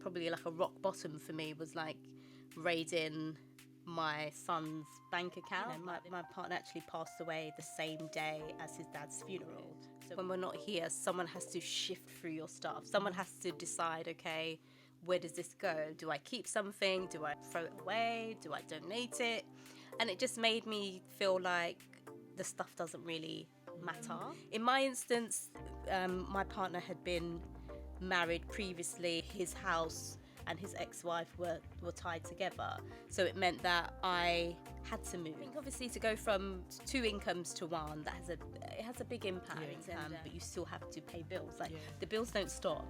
probably like a rock bottom for me was like raiding my son's bank account. My partner actually passed away the same day as his dad's funeral. So when we're not here, someone has to shift through your stuff. Someone has to decide, okay, where does this go? Do I keep something? Do I throw it away? Do I donate it? And it just made me feel like the stuff doesn't really matter. In my instance, my partner had been married previously. His house and his ex-wife were tied together, so it meant that I had to move. I think obviously to go from two incomes to one, it has a big impact. But you still have to pay bills. The bills don't stop.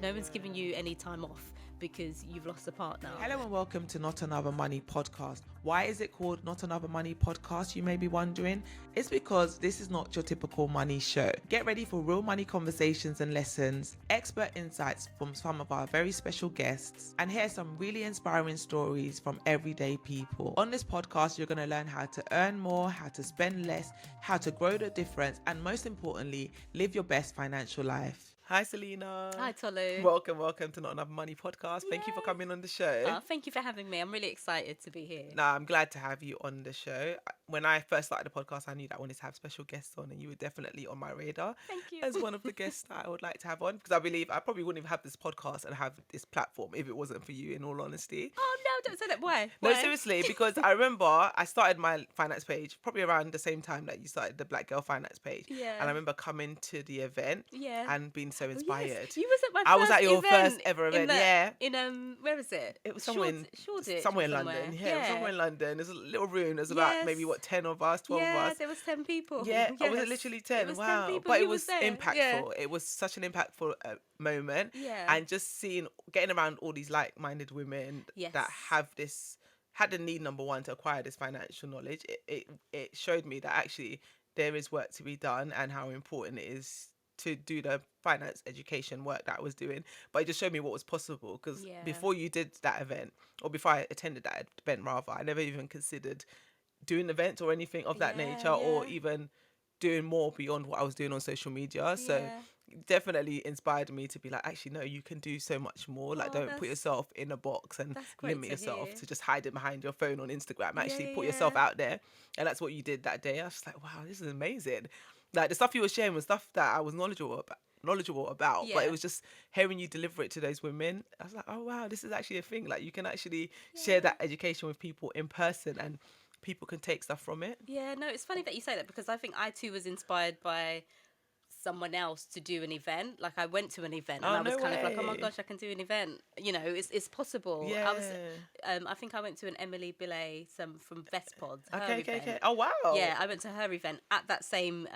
No one's giving you any time off because you've lost a partner. Hello and welcome to Not Another Money Podcast. Why is it called Not Another Money Podcast, you may be wondering? It's because this is not your typical money show. Get ready for real money conversations and lessons, expert insights from some of our very special guests, and hear some really inspiring stories from everyday people. On this podcast, you're going to learn how to earn more, how to spend less, how to grow the difference, and most importantly, live your best financial life. Hi, Selina. Hi, Tolu. Welcome to Not Another Money Podcast. Thank you for coming on the show. Thank you for having me. I'm really excited to be here. I'm glad to have you on the show. When I first started the podcast, I knew that I wanted to have special guests on, and you were definitely on my radar. Thank you. As one of the guests that I would like to have on, because I believe I probably wouldn't even have this podcast and have this platform if it wasn't for you, in all honesty. Oh, no, don't say that. Why? No, seriously, because I remember I started my finance page probably around the same time that you started the Black Girl finance page. Yeah. And I remember coming to the event and being so inspired. Yes. You was at my I was first at your event first ever event, In where was it? It was somewhere in Shoreditch. somewhere in London. Yeah, it was somewhere in London. There's a little room. There's about maybe 10 of us, 12 of us. Yeah, there was 10 people. Yeah, yes. Was it literally 10? It was wow. 10 people. But it was impactful. Yeah. It was such an impactful moment. Yeah. And just getting around all these like-minded women that had the need, number one, to acquire this financial knowledge. It showed me that actually there is work to be done and how important it is to do the finance education work that I was doing. But it just showed me what was possible, because before you did that event, or before I attended that event rather, I never even considered doing events or anything of that nature, or even doing more beyond what I was doing on social media. So definitely inspired me to be like, actually no, you can do so much more. Like, don't put yourself in a box and limit yourself to just hiding behind your phone on Instagram. Actually put yourself out there. And that's what you did that day. I was just like, wow, this is amazing. Like, the stuff you were sharing was stuff that I was knowledgeable about, but it was just hearing you deliver it to those women. I was like, oh wow, this is actually a thing. Like, you can actually share that education with people in person, and people can take stuff from it. Yeah, no, it's funny that you say that, because I think I too was inspired by someone else to do an event. Like, I went to an event and I was kind of like, oh my gosh, I can do an event. It's possible. Yeah. I think I went to an Emily Billet from Vestpod. Okay. Oh wow. Yeah, I went to her event at that same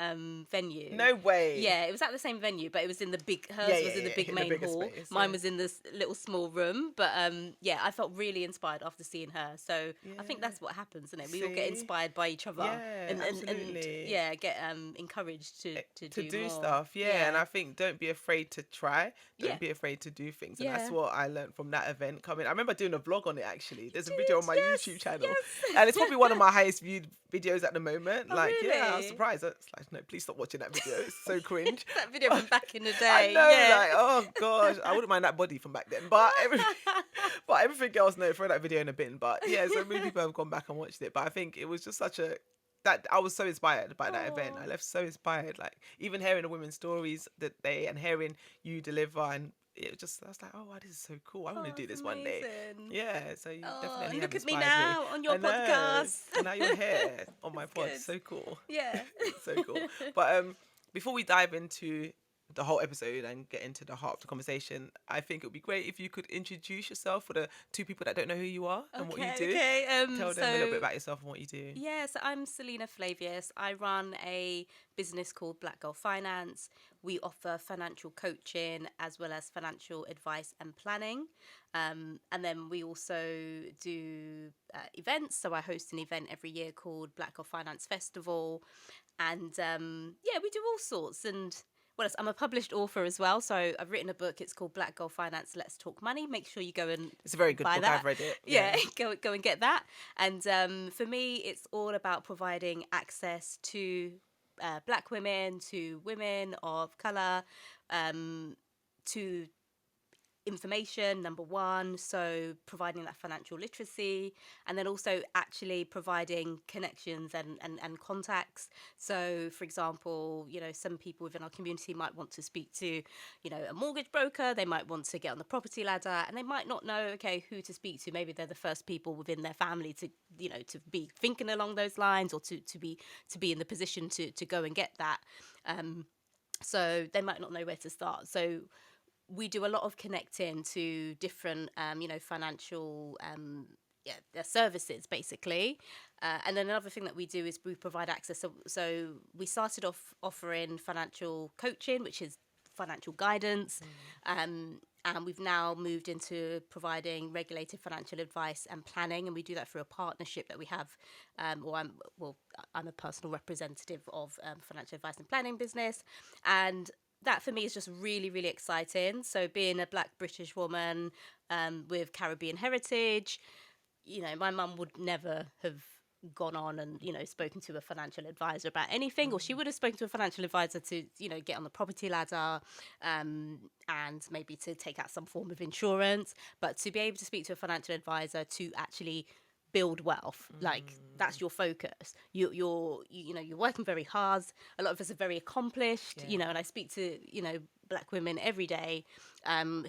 venue. No way. Yeah, it was at the same venue, but it was in the big. Hers was in the big main hall. Space, Mine was in this little small room. But I felt really inspired after seeing her. So I think that's what happens, isn't it? We all get inspired by each other. Yeah, absolutely. And get encouraged to do more stuff. And I think don't be afraid to try. Don't be afraid to do things. And that's what I learned from that event coming. I remember doing a vlog on it, actually. There's a video on my YouTube channel. And it's probably one of my highest viewed videos at the moment. Oh, really? I was surprised. It's like, no, please stop watching that video. It's so cringe. That video from back in the day. I know, like, oh gosh. I wouldn't mind that body from back then. But everything else, no, throw that video in a bin. But so many people have gone back and watched it. But I think it was just that I was so inspired by that event. I left so inspired, like, even hearing the women's stories that day and hearing you deliver, and it just, I was like, oh wow, this is so cool. I want to do this one day. Yeah, so you definitely look have at me inspired now on your podcast. And now you're here on my pod. So cool. Yeah. So cool. But before we dive into the whole episode and get into the heart of the conversation, I think it would be great if you could introduce yourself for the two people that don't know who you are and what you do. Tell them a little bit about yourself and what you do. Yeah, so I'm Selina Flavius. I run a business called Black Girl Finance. We offer financial coaching as well as financial advice and planning. And then we also do events. So I host an event every year called Black Girl Finance Festival. And we do all sorts. And I'm a published author as well, so I've written a book. It's called Black Girl Finance, Let's Talk Money. Make sure you go and it's a very good buy book. that. I've read it. Yeah, go and get that. And for me, it's all about providing access to Black women, to women of colour, to information, number one, so providing that financial literacy, and then also actually providing connections and contacts. So for example, some people within our community might want to speak to a mortgage broker, they might want to get on the property ladder, and they might not know who to speak to. Maybe they're the first people within their family to to be thinking along those lines, or to be in the position to go and get that. So they might not know where to start. So we do a lot of connecting to different, financial services, basically. And then another thing that we do is we provide access. So we started off offering financial coaching, which is financial guidance. And we've now moved into providing regulated financial advice and planning. And we do that through a partnership that we have. I'm a personal representative of financial advice and planning business. And that for me is just really, really exciting. So being a Black British woman with Caribbean heritage, my mum would never have gone on and, spoken to a financial advisor about anything, or she would have spoken to a financial advisor to, get on the property ladder and maybe to take out some form of insurance. But to be able to speak to a financial advisor to actually build wealth, like that's your focus. You're working very hard. A lot of us are very accomplished, and I speak to Black women every day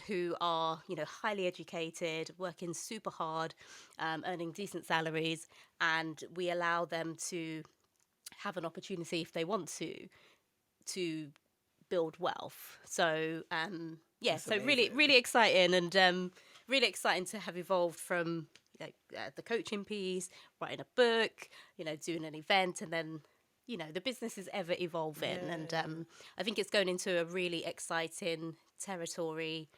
who are highly educated, working super hard, earning decent salaries, and we allow them to have an opportunity if they want to build wealth. So so really, really exciting, and really exciting to have evolved from the coaching piece, writing a book, doing an event, and then the business is ever evolving. And I think it's going into a really exciting territory.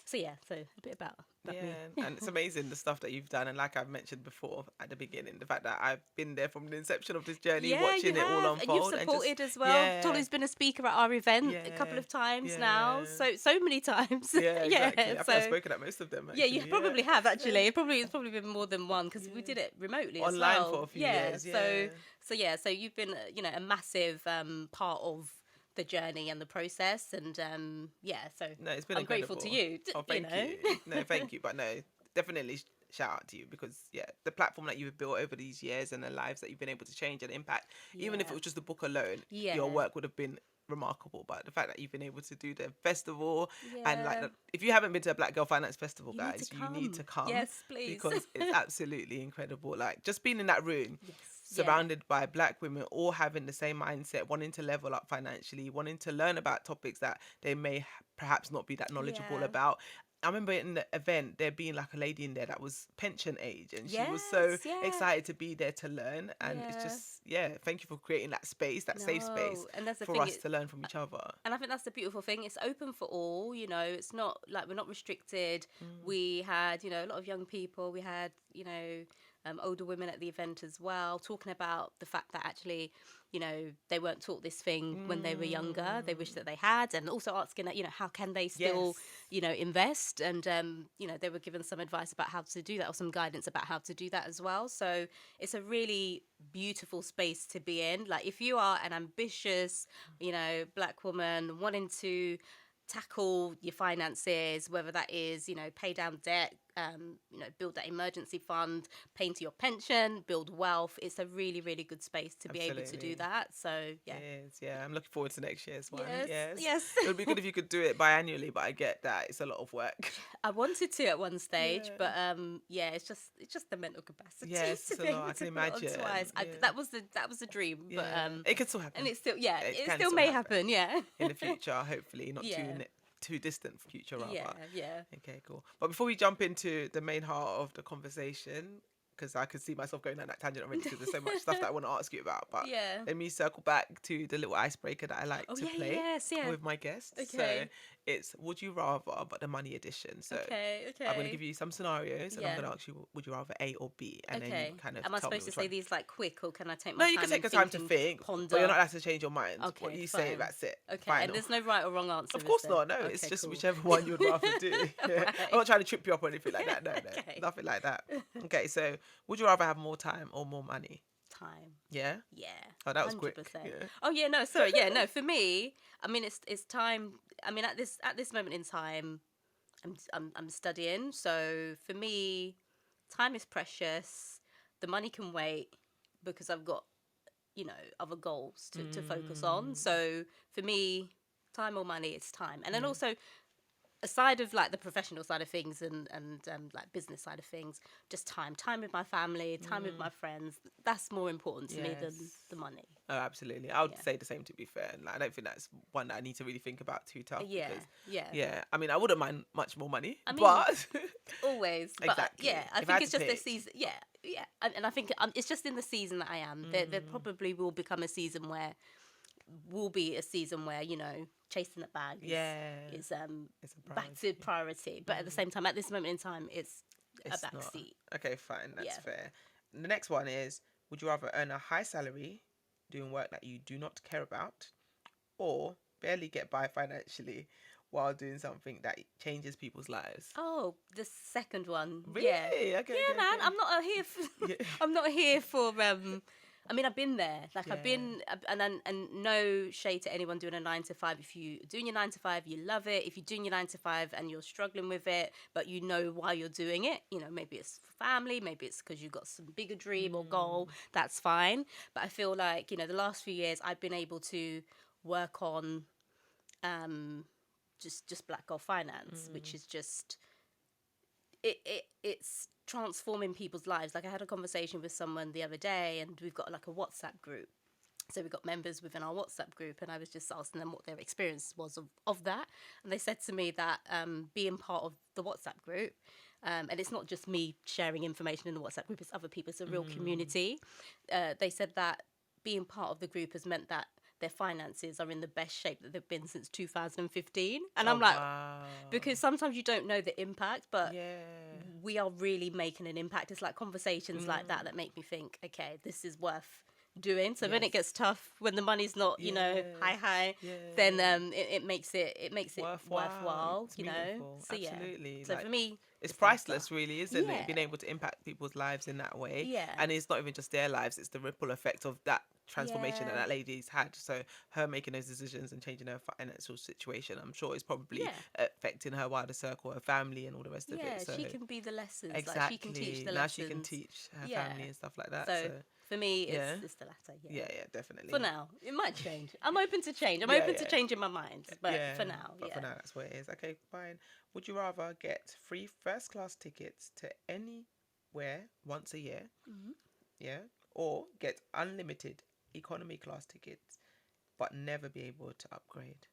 So a bit about me. And it's amazing the stuff that you've done, and like I've mentioned before at the beginning, the fact that I've been there from the inception of this journey, watching it all unfold. And you've supported as well. Tolu's been a speaker at our event a couple of times now, so many times. Exactly. I think I've spoken at most of them, actually. You probably have, actually. It's probably been more than one, because we did it remotely online as well. for a few years. So you've been a massive part of the journey and the process, and so no, it's been I'm incredible. grateful to you. Thank you. No, thank you, but no, definitely shout out to you, because the platform that you've built over these years and the lives that you've been able to change and impact, even if it was just the book alone, your work would have been remarkable. But the fact that you've been able to do the festival, and if you haven't been to a Black Girl Finance Festival, guys, you need to come. Yes, please. Because it's absolutely incredible. Like, just being in that room, surrounded by Black women, all having the same mindset, wanting to level up financially, wanting to learn about topics that they may perhaps not be that knowledgeable about. I remember in the event there being like a lady in there that was pension age, and she was so excited to be there to learn. And it's just, thank you for creating that space, that safe space, and that's the for thing, us to learn from each other. And I think that's the beautiful thing. It's open for all, it's not like we're not restricted. We had, a lot of young people. We had, older women at the event as well, talking about the fact that actually, they weren't taught this thing when they were younger. They wish that they had, and also asking that, how can they still, invest? And, they were given some advice about how to do that, or some guidance about how to do that as well. So it's a really beautiful space to be in. Like, if you are an ambitious, Black woman wanting to tackle your finances, whether that is, pay down debt, build that emergency fund, pay into your pension, build wealth. It's a really, really good space to be able to do that. So, It is, I'm looking forward to next year's one. Yes. It would be good if you could do it biannually, but I get that it's a lot of work. I wanted to at one stage, but it's just the mental capacity. Yes, to be able to imagine. Twice. That was the dream, but it could still happen, and it still may happen. In the future, hopefully, not too distant future, rather. Yeah. Okay, cool. But before we jump into the main heart of the conversation, because I could see myself going down that tangent already, because there's so much stuff that I want to ask you about. But let me circle back to the little icebreaker that I like to play with my guests. Okay. So it's Would You Rather, but the money edition. So I'm going to give you some scenarios, and I'm going to ask you, would you rather A or B? And then you kind of am I supposed to say these like quick, or can I take my time? No, you can take the time to think, ponder? But you're not allowed to change your mind. Okay, what you say, that's it. Okay, Final. And there's no right or wrong answer. Of course not. No, it's just whichever one you'd rather do. Right. I'm not trying to trip you up or anything like that. No, nothing like that. Okay, so would you rather have more time or more money? Time. Yeah? Yeah. Oh, that was 100%. Quick. Yeah. Oh, yeah, no, sorry. Yeah, no, for me, I mean, it's time I mean, at this moment in time, I'm studying. So for me, time is precious. The money can wait because I've got, other goals to focus on. So for me, time or money, it's time. And then also, aside of like the professional side of things and like business side of things, just time with my family, time with my friends, that's more important to me than the money. Oh, absolutely. I would say the same, to be fair. Like, I don't think that's one that I need to really think about too tough. Yeah. I mean, I wouldn't mind much more money, but always. But exactly. I think it's just the season. Yeah. And I think it's just in the season that I am. There probably will become a season where chasing the bag is back to priority. But at the same time, at this moment in time, it's a backseat. Okay, fine. That's fair. The next one is, would you rather earn a high salary doing work that you do not care about, or barely get by financially while doing something that changes people's lives? Oh, the second one. Really? Yeah. Okay, man. okay. I'm not here for. I'm not here for. I mean, I've been there. Like I've been, and no shade to anyone doing a 9 to 5. If you're doing your 9 to 5, you love it. If you're doing your 9 to 5 and you're struggling with it, but you know why you're doing it, maybe it's for family, maybe it's because you've got some bigger dream or goal. That's fine. But I feel like the last few years I've been able to work on, just black girl finance, which is just it's transforming people's lives. Like I had a conversation with someone the other day, and we've got like a WhatsApp group. So we've got members within our WhatsApp group, and I was just asking them what their experience was of that. And they said to me that being part of the WhatsApp group, and it's not just me sharing information in the WhatsApp group, it's other people, it's a real community. They said that being part of the group has meant that their finances are in the best shape that they've been since 2015. And I'm like, wow. Because sometimes you don't know the impact, but we are really making an impact. It's like conversations like that make me think, okay, this is worth doing. So when it gets tough, when the money's not, high, then it makes it worthwhile, It's meaningful. So absolutely. So for me, it's priceless, really, isn't it? Being able to impact people's lives in that way. And it's not even just their lives, it's the ripple effect of that transformation that lady's had. So her making those decisions and changing her financial situation, I'm sure is probably affecting her wider circle, her family and all the rest of it. So she can be the lessons. Exactly. Like she can teach the now lessons. she can teach her family and stuff like that. So for me, it's the latter. Yeah, definitely. For now, it might change. I'm open to change. I'm open to changing my mind. But for now, for now, that's what it is. Okay, fine. Would you rather get free first class tickets to anywhere once a year? Or get unlimited economy class tickets but never be able to upgrade?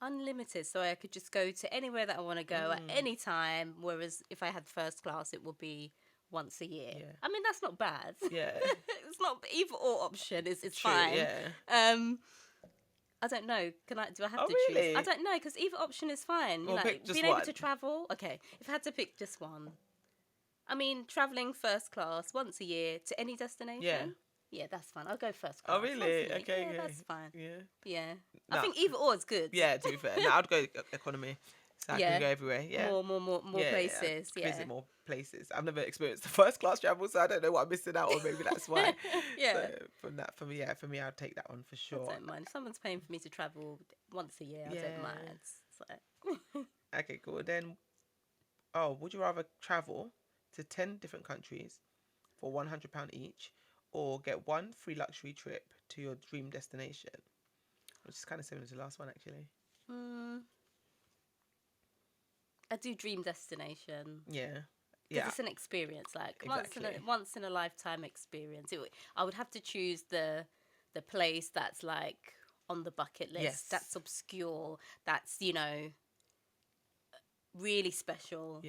Unlimited, so I could just go to anywhere that I want to go at any time, whereas if I had first class it would be once a year. I mean, that's not bad. It's not either or option. It's true, fine. I don't know. Do I have to choose? I don't know, because either option is fine. Well, pick just being one. able to travel. Okay, if I had to pick just one, I mean, traveling first class once a year to any destination. Yeah, that's fine. I'll go first class. Oh, really? Okay, that's fine. Yeah. I think either or is good. Yeah, to be fair. No, I'd go economy. So I can go everywhere. Yeah. More places. Visit more places. I've never experienced the first class travel, so I don't know what I'm missing out on. Maybe that's why. So for me, I'd take that one for sure. I don't mind. If someone's paying for me to travel once a year, I don't mind. So. Okay, cool. Then, would you rather travel to 10 different countries for £100 each, or get one free luxury trip to your dream destination? Which is kind of similar to the last one, actually. I do dream destination. Yeah. Because it's an experience, like once in a lifetime experience. I would have to choose the place that's like on the bucket list, that's obscure, that's really special,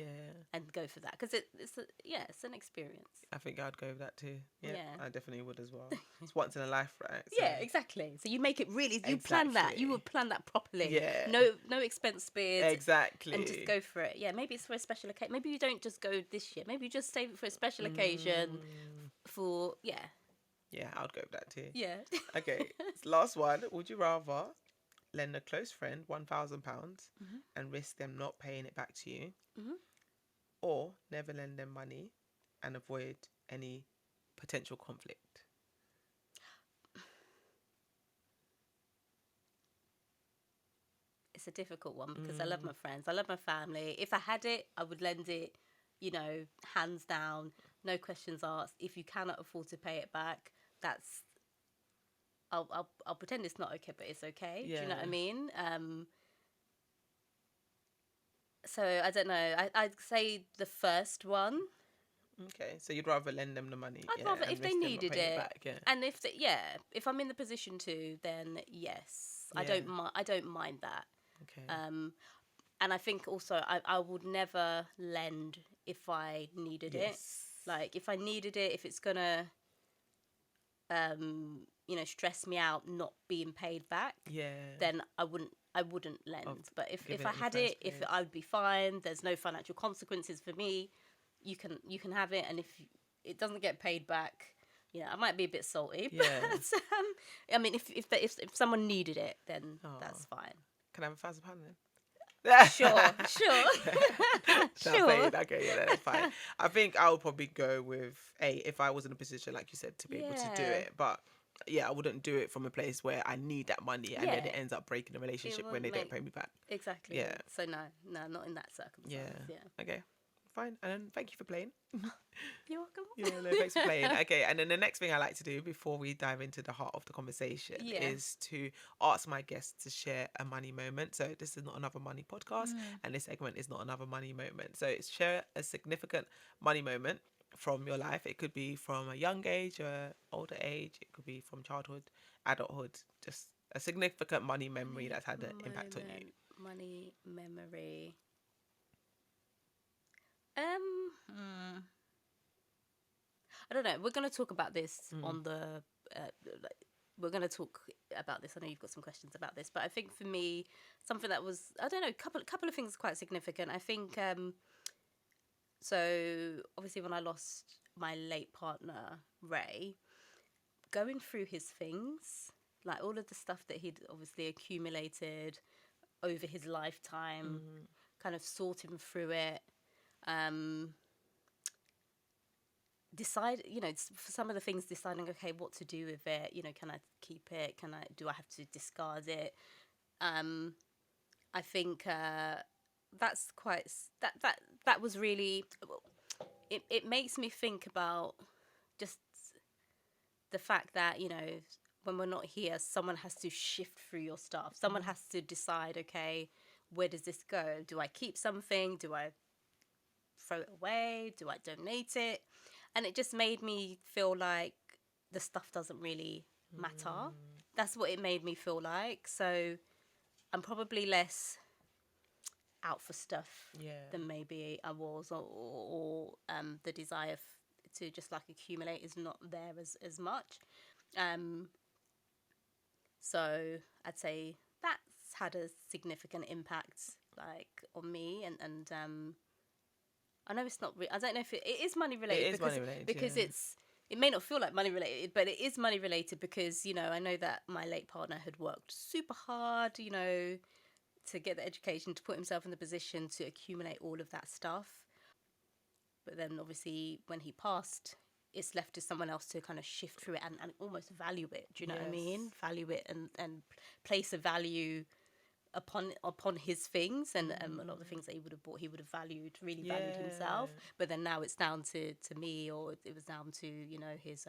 and go for that, because it's an experience. I think I'd go with that too. I definitely would as well. It's once in a life, right? So. Yeah, exactly. So you make it really, you plan that, you would plan that properly. No expense spared. Exactly. And just go for it. Maybe it's for a special occasion. Maybe you don't just go this year, maybe you just save it for a special occasion for I would go with that too. Okay. Last one. Would you rather lend a close friend £1,000 and risk them not paying it back to you, or never lend them money and avoid any potential conflict? it's a difficult one because I love my friends, I love my family. If I had it, I would lend it, you know, hands down, no questions asked. If you cannot afford to pay it back, that's I'll pretend it's not okay, but it's okay. Yeah. Do you know what I mean? So I don't know. I'd say the first one. Okay, so you'd rather lend them the money. I'd rather if they needed it, back, yeah. and if I'm in the position to, then yes, Yeah. I don't mind that. Okay. And I think also I would never lend if I needed it. Like if I needed it, if it's gonna, you know, stress me out not being paid back, then I wouldn't lend. But if I had it, if I would be fine, there's no financial consequences for me, you can have it. And if it doesn't get paid back, you know, I might be a bit salty. Yeah. But I mean, if someone needed it, then that's fine. Can I have £1,000 then? Sure. Sure. Okay, yeah, that's fine. I think I would probably go with if I was in a position, like you said, to be able to do it. But yeah, I wouldn't do it from a place where I need that money and then it ends up breaking the relationship when they don't pay me back. Exactly. Yeah. So no, not in that circumstance. Yeah. Okay. Fine. And then thank you for playing. You're welcome. Yeah, no, thanks for playing. Okay, and then the next thing I like to do before we dive into the heart of the conversation is to ask my guests to share a money moment. So this is not another money podcast, and this segment is not another money moment. So it's share a significant money moment from your life. It could be from a young age or older age. It could be from childhood, adulthood. Just a significant money memory that's had an impact on you. Money memory. I don't know. We're going to talk about this on the. We're going to talk about this. I know you've got some questions about this, but I think for me, something that was, I don't know, couple of things quite significant. I think. So obviously, when I lost my late partner Ray, going through his things, like all of the stuff that he'd obviously accumulated over his lifetime, kind of sorting through it. Decide, you know, for some of the things, deciding, okay, what to do with it. You know, can I keep it? Do I have to discard it? I think that's quite that was really. It makes me think about just the fact that, you know, when we're not here, someone has to shift through your stuff. Someone has to decide, okay, where does this go? Do I keep something? Do I throw it away? Do I donate it? And it just made me feel like the stuff doesn't really matter. That's what it made me feel like. So I'm probably less out for stuff than maybe I was, or the desire to just like accumulate is not there as much. So I'd say that's had a significant impact like on me, and I know it's not. I don't know if it is money related. It is money related because it may not feel like money related, but it is money related because, you know, I know that my late partner had worked super hard, you know, to get the education, to put himself in the position to accumulate all of that stuff. But then obviously when he passed, it's left to someone else to kind of shift through it and almost value it. Do you know what I mean? Value it and place a value upon his things, and a lot of the things that he would have bought, he would have valued himself. But then now it's down to me, or it was down to, you know, his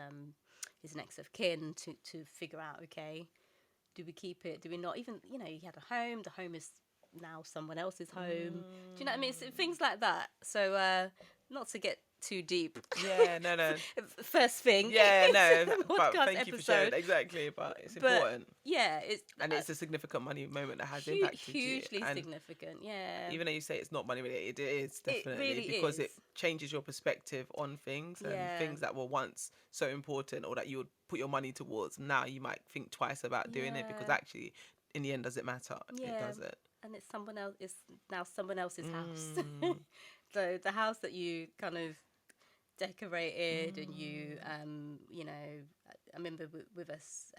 next of kin to figure out, okay, do we keep it? Do we not? Even, you know, he had a home. The home is now someone else's home. Do you know what I mean? It's things like that. So not to get too deep. Yeah, no. First thing. Yeah, no. But thank episode. you for sharing. Exactly, but it's important. Yeah, it's a significant money moment that has impacted you. Hugely significant. Yeah. Even though you say it's not money related, it is definitely, really because is. it changes your perspective on things, and things that were once so important or that you would put your money towards. Now you might think twice about doing it, because actually, in the end, does it matter? Yeah. It doesn't. And it's someone else. It's now someone else's house. So the house that you kind of decorated and you know, I remember with us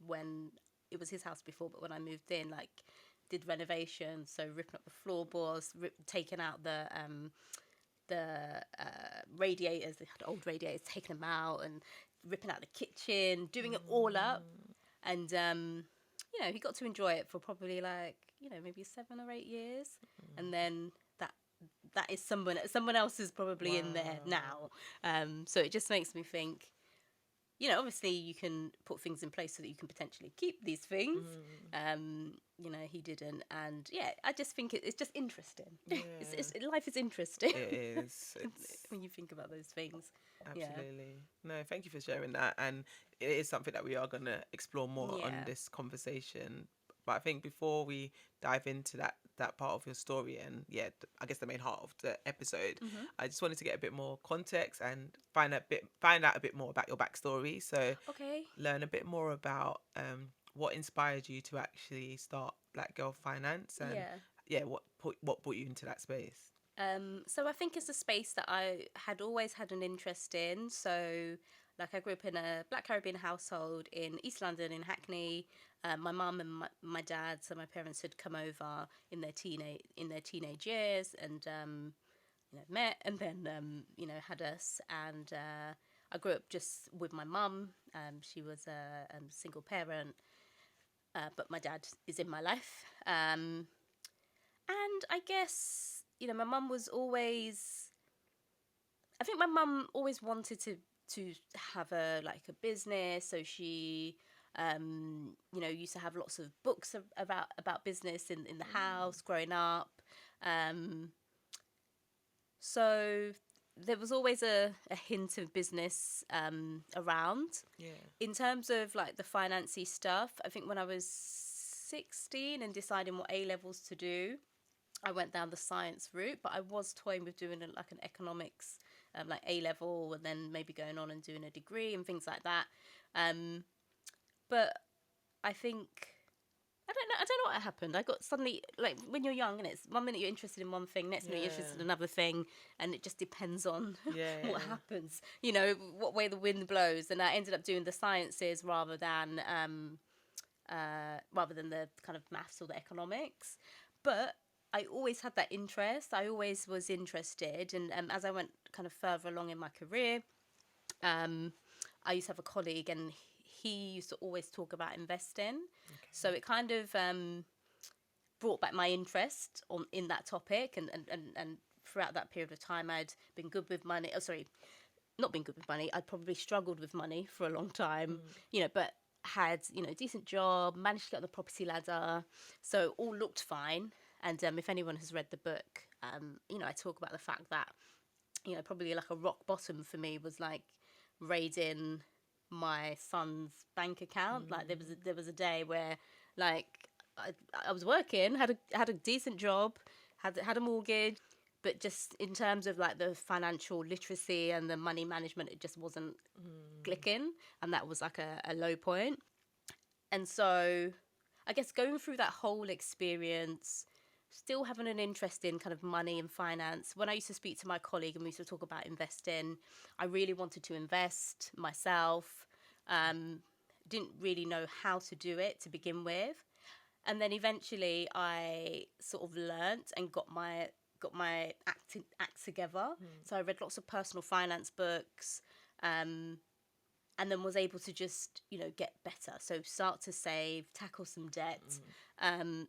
when it was his house before, but when I moved in, like, did renovations, so ripping up the floorboards, taking out the radiators. They had old radiators, taking them out and ripping out the kitchen, doing it all up. And you know, he got to enjoy it for probably like maybe 7 or 8 years, and then that is someone else is probably in there now. So it just makes me think, obviously you can put things in place so that you can potentially keep these things. He didn't. And I just think it's just interesting. Yeah. Life is interesting. It is. When you think about those things. Absolutely. No, thank you for sharing that. And it is something that we are going to explore more on this conversation. But I think before we dive into that part of your story and I guess the main heart of the episode, I just wanted to get a bit more context and find out a bit more about your backstory. So learn a bit more about what inspired you to actually start Black Girl Finance, and what brought you into that space. So I think it's a space that I had always had an interest in. So I grew up in a Black Caribbean household in East London, in Hackney. My mum and my dad, so my parents had come over in their teenage years, and met, and then had us. And I grew up just with my mum. She was a single parent, but my dad is in my life. And I guess my mum was always. I think my mum always wanted to have a business, so she used to have lots of books about business in the house growing up. So there was always a hint of business around. In terms of the financy stuff, I think when I was 16 and deciding what A-levels to do, I went down the science route, but I was toying with doing an economics A-level, and then maybe going on and doing a degree and things like that. But I think I don't know what happened. I got suddenly, when you're young, and it's one minute you're interested in one thing, next minute you're interested in another thing, and it just depends on what happens, what way the wind blows. And I ended up doing the sciences rather than the kind of maths or the economics. But I always had that interest. I always was interested, and as I went kind of further along in my career, I used to have a colleague, and he used to always talk about investing. So it kind of brought back my interest in that topic, and throughout that period of time, I'd been good with money. Oh, sorry, not been good with money. I'd probably struggled with money for a long time, but had decent job, managed to get on the property ladder, so all looked fine. And if anyone has read the book, I talk about the fact that probably a rock bottom for me was raiding my son's bank account. There was a day where I was working, had a decent job, had a mortgage, but just in terms of the financial literacy and the money management, it just wasn't clicking, and that was a low point. And so I guess going through that whole experience, still having an interest in kind of money and finance. When I used to speak to my colleague and we used to talk about investing, I really wanted to invest myself. Didn't really know how to do it to begin with. And then eventually I sort of learnt and got my act together. So I read lots of personal finance books, and then was able to just, get better. So start to save, tackle some debt,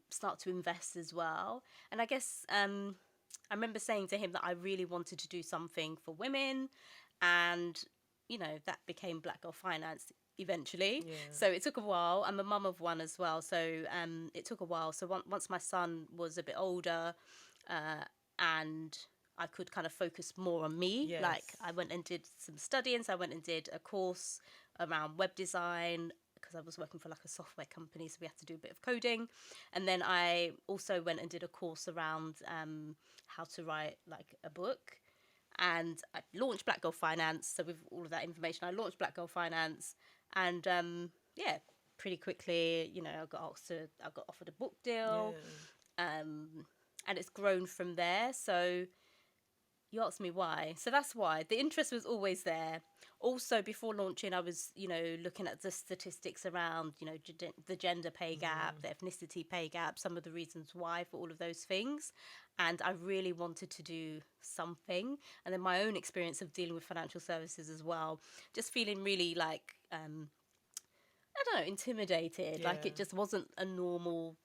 start to invest as well. And I guess I remember saying to him that I really wanted to do something for women, and, that became Black Girl Finance eventually. So it took a while. I'm a mum of one as well, so it took a while. So once my son was a bit older, and I could kind of focus more on me. I went and did some studying. So I went and did a course around web design, because I was working for a software company, so we had to do a bit of coding. And then I also went and did a course around how to write a book. And I launched Black Girl Finance. So with all of that information, I launched Black Girl Finance, and pretty quickly, I got offered a book deal, and it's grown from there. So you asked me why. So that's why. The interest was always there. Also, before launching, I was, looking at the statistics around, the gender pay gap, the ethnicity pay gap, some of the reasons why for all of those things. And I really wanted to do something. And then my own experience of dealing with financial services as well, just feeling really I don't know, intimidated. It just wasn't a normal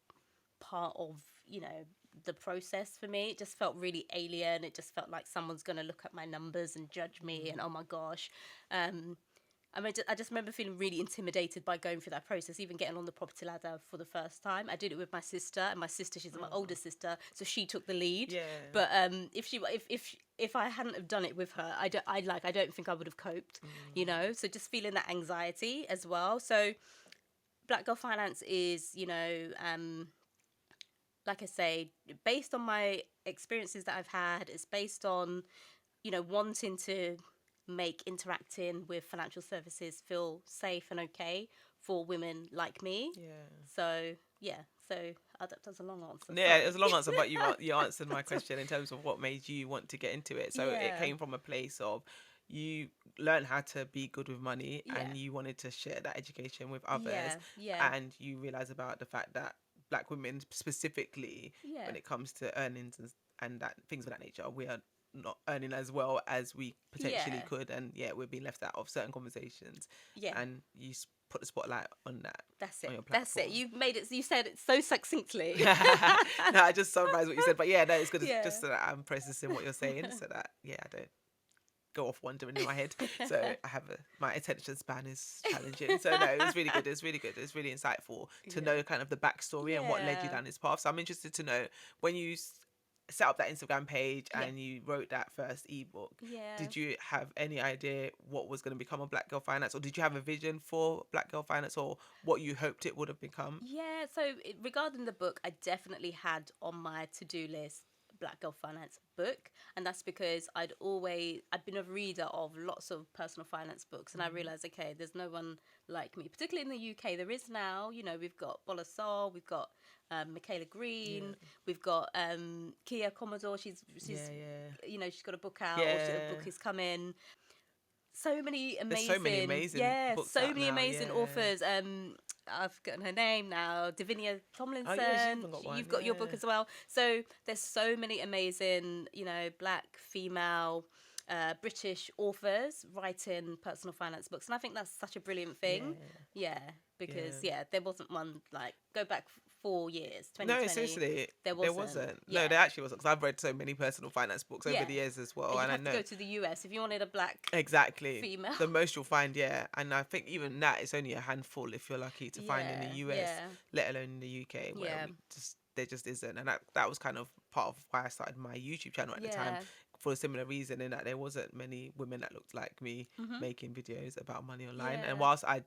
part of, you know, the process for me. It just felt really alien. It just felt like someone's going to look at my numbers and judge me, and oh my gosh. I mean, I just remember feeling really intimidated by going through that process, even getting on the property ladder for the first time. I did it with my sister, and my sister, she's my older sister, so she took the lead. Yeah. But if I hadn't have done it with her, I don't think I would have coped, you know. So just feeling that anxiety as well. So Black Girl Finance is, you know, like I say, based on my experiences that I've had. It's based on, you know, wanting to make interacting with financial services feel safe and okay for women like me. Yeah. So that was a long answer. Yeah, Sorry. it was a long answer, but you answered my question in terms of what made you want to get into it. So it came from a place of you learn how to be good with money, and you wanted to share that education with others. And you realize about the fact that Black women specifically, when it comes to earnings and that things of that nature, we are not earning as well as we potentially could, and we're being left out of certain conversations. And you put the spotlight on that. That's it. On your platform. That's it. You've made it. You said it so succinctly. No, I just summarised what you said, but no, it's good. Just so that I'm processing what you're saying, so that I don't go off wandering in my head. So I have my attention span is challenging. So no, it was really good. It's really good. It's really insightful to know kind of the backstory and what led you down this path. So I'm interested to know, when you set up that Instagram page and you wrote that first ebook, did you have any idea what was going to become of Black Girl Finance, or did you have a vision for Black Girl Finance, or what you hoped it would have become? So regarding the book, I definitely had on my to-do list Black Girl Finance book, and that's because I'd been a reader of lots of personal finance books, and I realised, okay, there's no one like me, particularly in the UK. There is now, you know, we've got Bola Sol, we've got Michaela Green, we've got Kia Commodore. She's you know, she's got a book out, or a book is coming. So many amazing, There's so many amazing books so out many now, amazing authors. I've forgotten her name now. Davinia Tomlinson. You've got your book as well. So there's so many amazing, you know, Black, female, British authors writing personal finance books, and I think that's such a brilliant thing. Because there wasn't one. Like, go back 4 years, 2020. No, seriously, there wasn't. No, there actually wasn't, because I've read so many personal finance books over the years as well. And I have know to go to the US if you wanted a Black female. The most you'll find, and I think even that is only a handful if you're lucky to find in the US, let alone in the UK, where there just isn't. And that was kind of part of why I started my YouTube channel at the time, for a similar reason, in that there wasn't many women that looked like me making videos about money online. And whilst I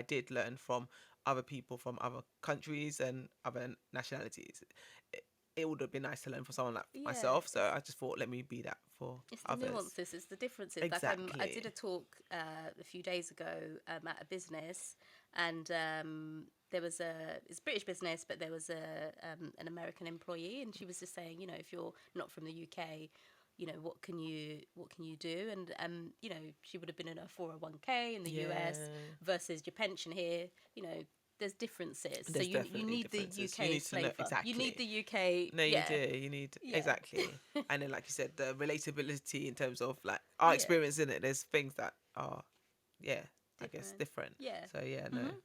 did learn from other people from other countries and other nationalities, it would have been nice to learn from someone like myself. So I just thought, let me be that for others. It's the nuances, it's the differences. Exactly. Like, I did a talk a few days ago at a business, and it's a British business, but there was an American employee, and she was just saying, you know, if you're not from the UK, you know, what can you do? And you know, she would have been in a 401k in the US versus your pension here. You know, there's differences. So you need the UK flavour. You need the UK. No, you do. You need exactly. And then, like you said, the relatability in terms of like our experience in it. There's things that are, I guess different. So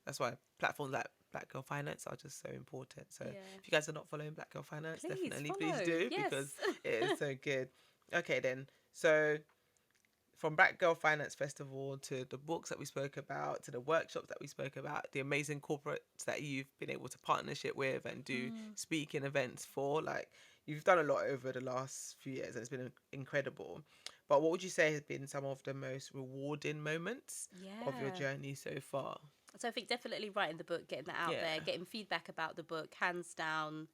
that's why platforms like Black Girl Finance are just so important. So if you guys are not following Black Girl Finance, please do, because it is so good. Okay, then. So from Black Girl Finance Festival to the books that we spoke about, to the workshops that we spoke about, the amazing corporates that you've been able to partnership with and do speaking events for, like, you've done a lot over the last few years, and it's been incredible. But what would you say has been some of the most rewarding moments of your journey so far? So I think definitely writing the book, getting that out there, getting feedback about the book, hands down.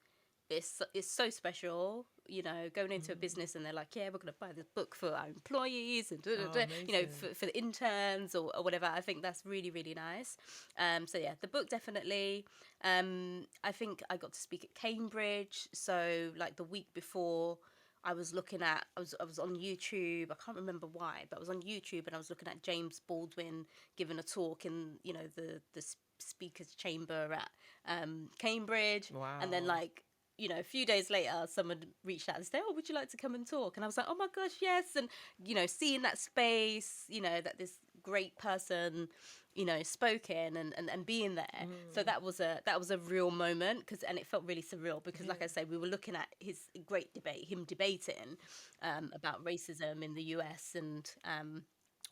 It's so special, you know, going into a business and they're like, we're going to buy this book for our employees and you know, for the interns or whatever. I think that's really, really nice. So the book definitely. I think I got to speak at Cambridge. So like the week before, I was looking at, I was on YouTube. I can't remember why, but I was on YouTube and I was looking at James Baldwin giving a talk in, you know, the speaker's chamber at Cambridge. Wow. And then, like, you know, a few days later, someone reached out and said, would you like to come and talk? And I was like, oh my gosh, yes. And, you know, seeing that space, you know, that this great person, spoken and being there. So that was a real moment, and it felt really surreal because, like I say, we were looking at his great debate, him debating about racism in the US and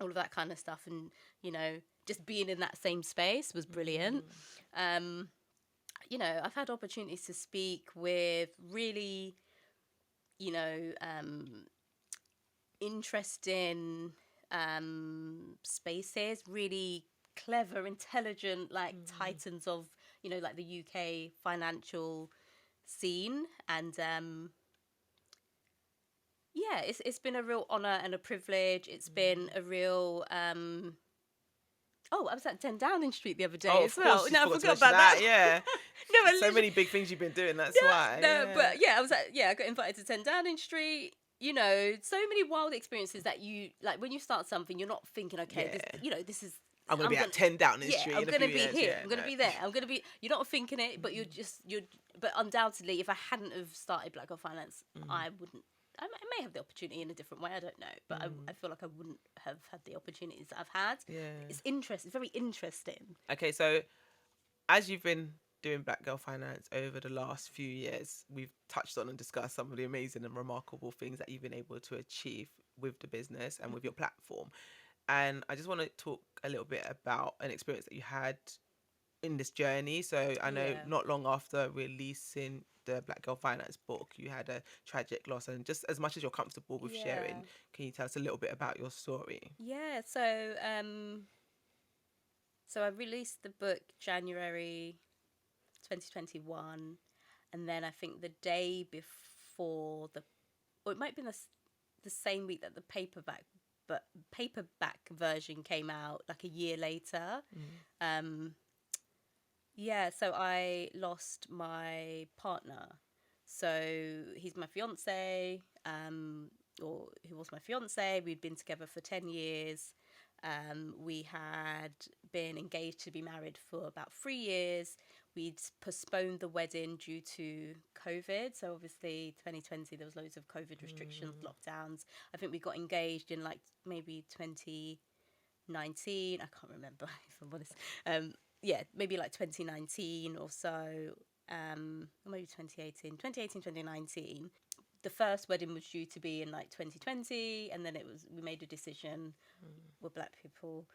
all of that kind of stuff, and just being in that same space was brilliant. I've had opportunities to speak with really interesting spaces, really clever, intelligent, like titans of like the UK financial scene. And it's been a real honor and a privilege. It's been a real I was at 10 Downing Street the other day as well. No, I forgot about that. Yeah. No, so many big things you've been doing. That's why. No, yeah. But I got invited to 10 Downing Street. So many wild experiences that you like when you start something. You're not thinking, okay, this is. I'm going to be at 10 Downing Street. I'm going to be here. I'm going to be there. I'm going to be. You're not thinking it, but But undoubtedly, if I hadn't have started Black Girl Finance, I wouldn't. I may have the opportunity in a different way. I don't know, but I feel like I wouldn't have had the opportunities that I've had. Yeah, it's interesting. It's very interesting. Okay, so as you've been doing Black Girl Finance over the last few years, we've touched on and discussed some of the amazing and remarkable things that you've been able to achieve with the business and with your platform. And I just want to talk a little bit about an experience that you had in this journey. So I know not long after releasing the Black Girl Finance book, you had a tragic loss, and just as much as you're comfortable with sharing, can you tell us a little bit about your story? Yeah, so I released the book January 2021, and then I think the day before it might have been the same week that the paperback version came out, like a year later. So I lost my partner. So he's my fiancé, or he was my fiancé. We'd been together for 10 years. We had been engaged to be married for about 3 years. We'd postponed the wedding due to COVID. So obviously 2020, there was loads of COVID restrictions, lockdowns. I think we got engaged in like maybe 2019. I can't remember, if I'm honest. Maybe like 2019 or so, or maybe 2019. The first wedding was due to be in like 2020, and then we made a decision. We're Black people.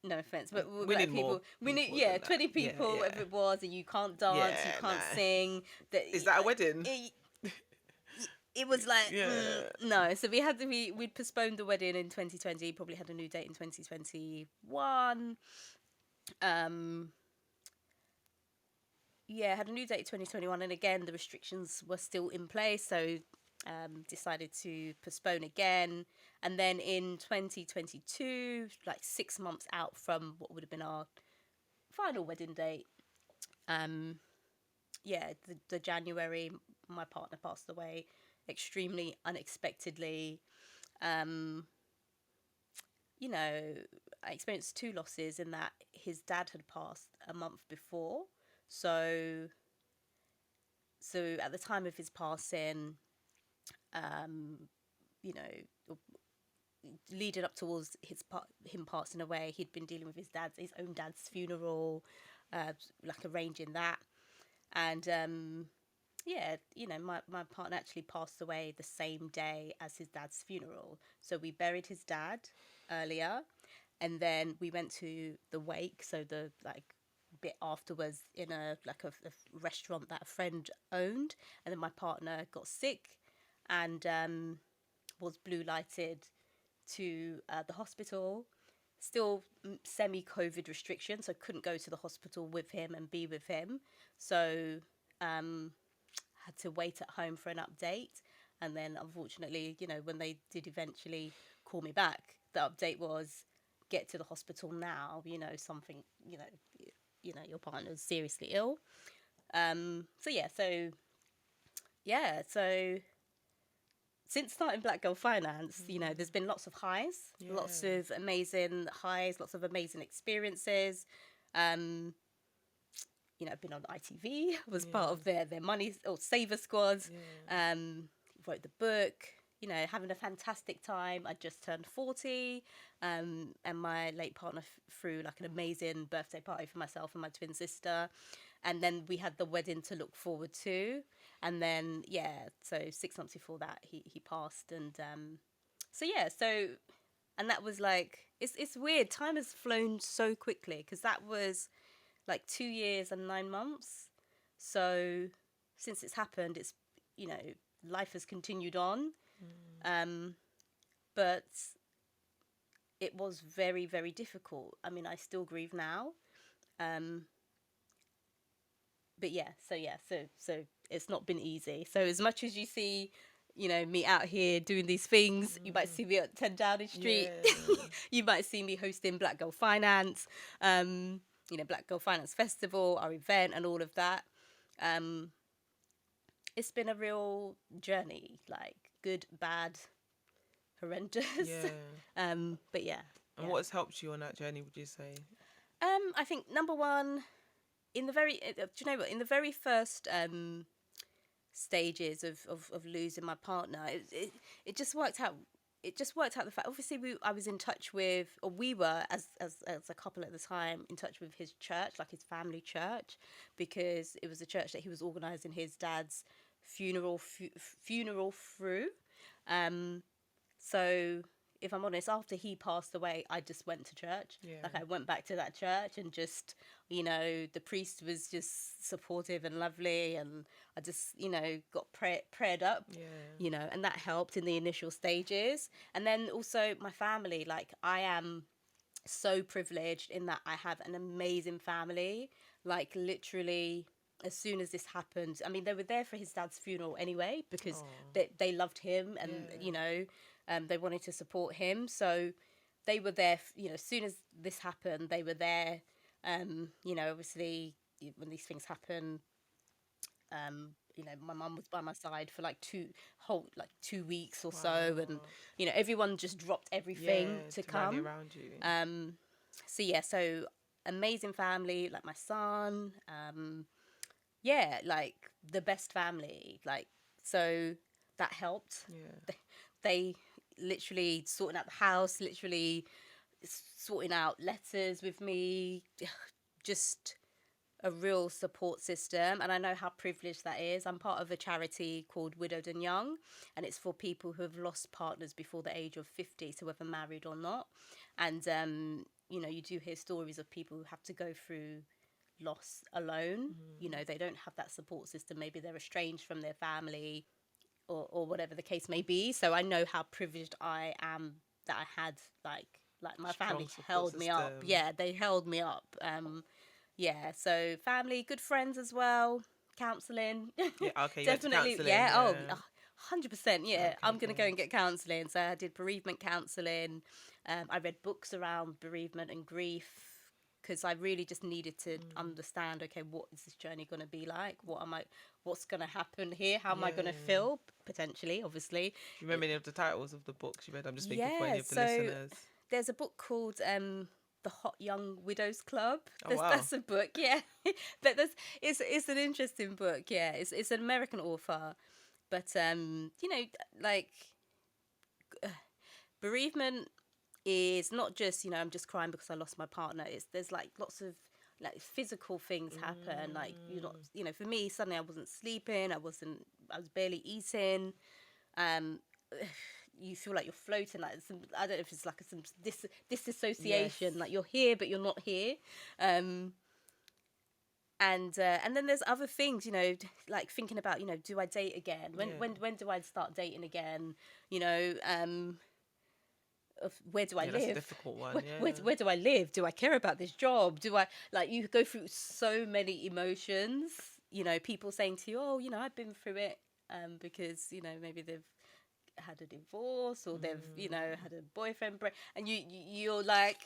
No offense, but we're Black people. We need 20 people, whatever it was, and you can't dance, you can't sing. Is that a wedding? It was like no. So we'd postponed the wedding in 2020. Probably had a new date in 2021. Had a new date in 2021, and again the restrictions were still in place, so decided to postpone again. And then in 2022, like 6 months out from what would have been our final wedding date, the January, my partner passed away extremely unexpectedly. I experienced 2 losses in that his dad had passed a month before. So at the time of his passing, leading up towards him passing away, he'd been dealing with his own dad's funeral, like arranging that. And my partner actually passed away the same day as his dad's funeral. So we buried his dad earlier, and then we went to the wake, so the bit afterwards, in a restaurant that a friend owned. And then my partner got sick and was blue lighted to the hospital, still semi-COVID restriction, so couldn't go to the hospital with him and be with him, so had to wait at home for an update. And then unfortunately, when they did eventually call me back, the update was, get to the hospital now, something, your partner's seriously ill. So since starting Black Girl Finance, there's been lots of highs, lots of amazing highs, lots of amazing experiences. I've been on ITV, was part of their money or saver squad, wrote the book, having a fantastic time. I just turned 40, and my late partner threw like an amazing birthday party for myself and my twin sister. And then we had the wedding to look forward to. And then, so 6 months before that, he passed. And and that was like, it's weird. Time has flown so quickly, because that was like 2 years and 9 months. So since it's happened, it's, life has continued on. But it was very, very difficult. I mean, I still grieve now. But so it's not been easy. So as much as you see, me out here doing these things, you might see me at 10 Downing Street. You might see me hosting Black Girl Finance, Black Girl Finance Festival, our event, and all of that. It's been a real journey, like good, bad, horrendous. But yeah. And what has helped you on that journey, would you say? I think number one, in the very first stages of losing my partner, it just worked out. It just worked out the fact. Obviously, I was in touch with, or we were as a couple at the time, in touch with his church, like his family church, because it was a church that he was organising his dad's funeral through. So if I'm honest, after he passed away, I just went to church. Like I went back to that church, and just, the priest was just supportive and lovely, and I just, got prayed up, and that helped in the initial stages. And then also my family, like I am so privileged in that I have an amazing family. Like literally, as soon as this happened, I mean, they were there for his dad's funeral anyway, because they loved him, and they wanted to support him. So they were there, as soon as this happened, they were there. Obviously when these things happen, my mum was by my side for like 2 weeks or so. And, everyone just dropped everything to come around you. So amazing family, like my son, like the best family, like, so that helped. They literally sorting out the house, literally sorting out letters with me, just a real support system. And I know how privileged that is. I'm part of a charity called Widowed and Young, and it's for people who have lost partners before the age of 50, so whether married or not. And you do hear stories of people who have to go through loss alone. They don't have that support system. Maybe they're estranged from their family, or whatever the case may be. So I know how privileged I am that I had like my family held me up. Yeah, they held me up. So family, good friends as well, counselling. Definitely. Yeah. 100%. Yeah, okay, I'm gonna go and get counselling. So I did bereavement counselling. I read books around bereavement and grief, because I really just needed to understand, okay, what is this journey going to be like? What's going to happen here? How am I going to feel? Potentially, obviously. Do you remember any of the titles of the books you read? I'm just thinking for any of the listeners. There's a book called The Hot Young Widows Club. Wow. That's a book, yeah. But it's an interesting book, yeah. It's an American author. But, bereavement is not just, I'm just crying because I lost my partner. There's like lots of like physical things happen. Like you're not, for me, suddenly I wasn't sleeping. I was barely eating. You feel like you're floating. Like I don't know if it's like some disassociation. Yes. Like you're here but you're not here. And then there's other things, like thinking about, do I date again? When do I start dating again? Where do I live? That's a difficult one. Where do I live? Do I care about this job? Do I, like, you go through so many emotions, people saying to you, oh, I've been through it, because, maybe they've had a divorce, or they've, had a boyfriend break, and you're like,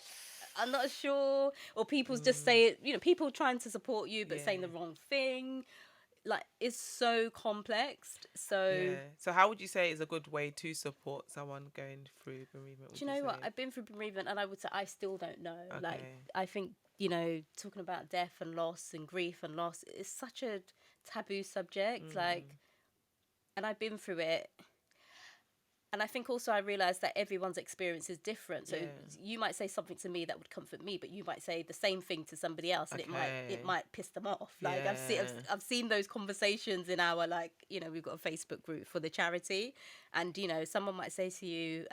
I'm not sure, or people's just say it, people trying to support you, but saying the wrong thing. Like, it's so complex. So how would you say is a good way to support someone going through bereavement? Do you know what? I've been through bereavement, and I would say I still don't know. Okay. Like, I think, talking about death and loss and grief and loss is such a taboo subject. Like, and I've been through it. And I think also I realised that everyone's experience is different. So you might say something to me that would comfort me, but you might say the same thing to somebody else, and it might piss them off. Like I've seen those conversations in our, like, you know, we've got a Facebook group for the charity, and you know, someone might say to you,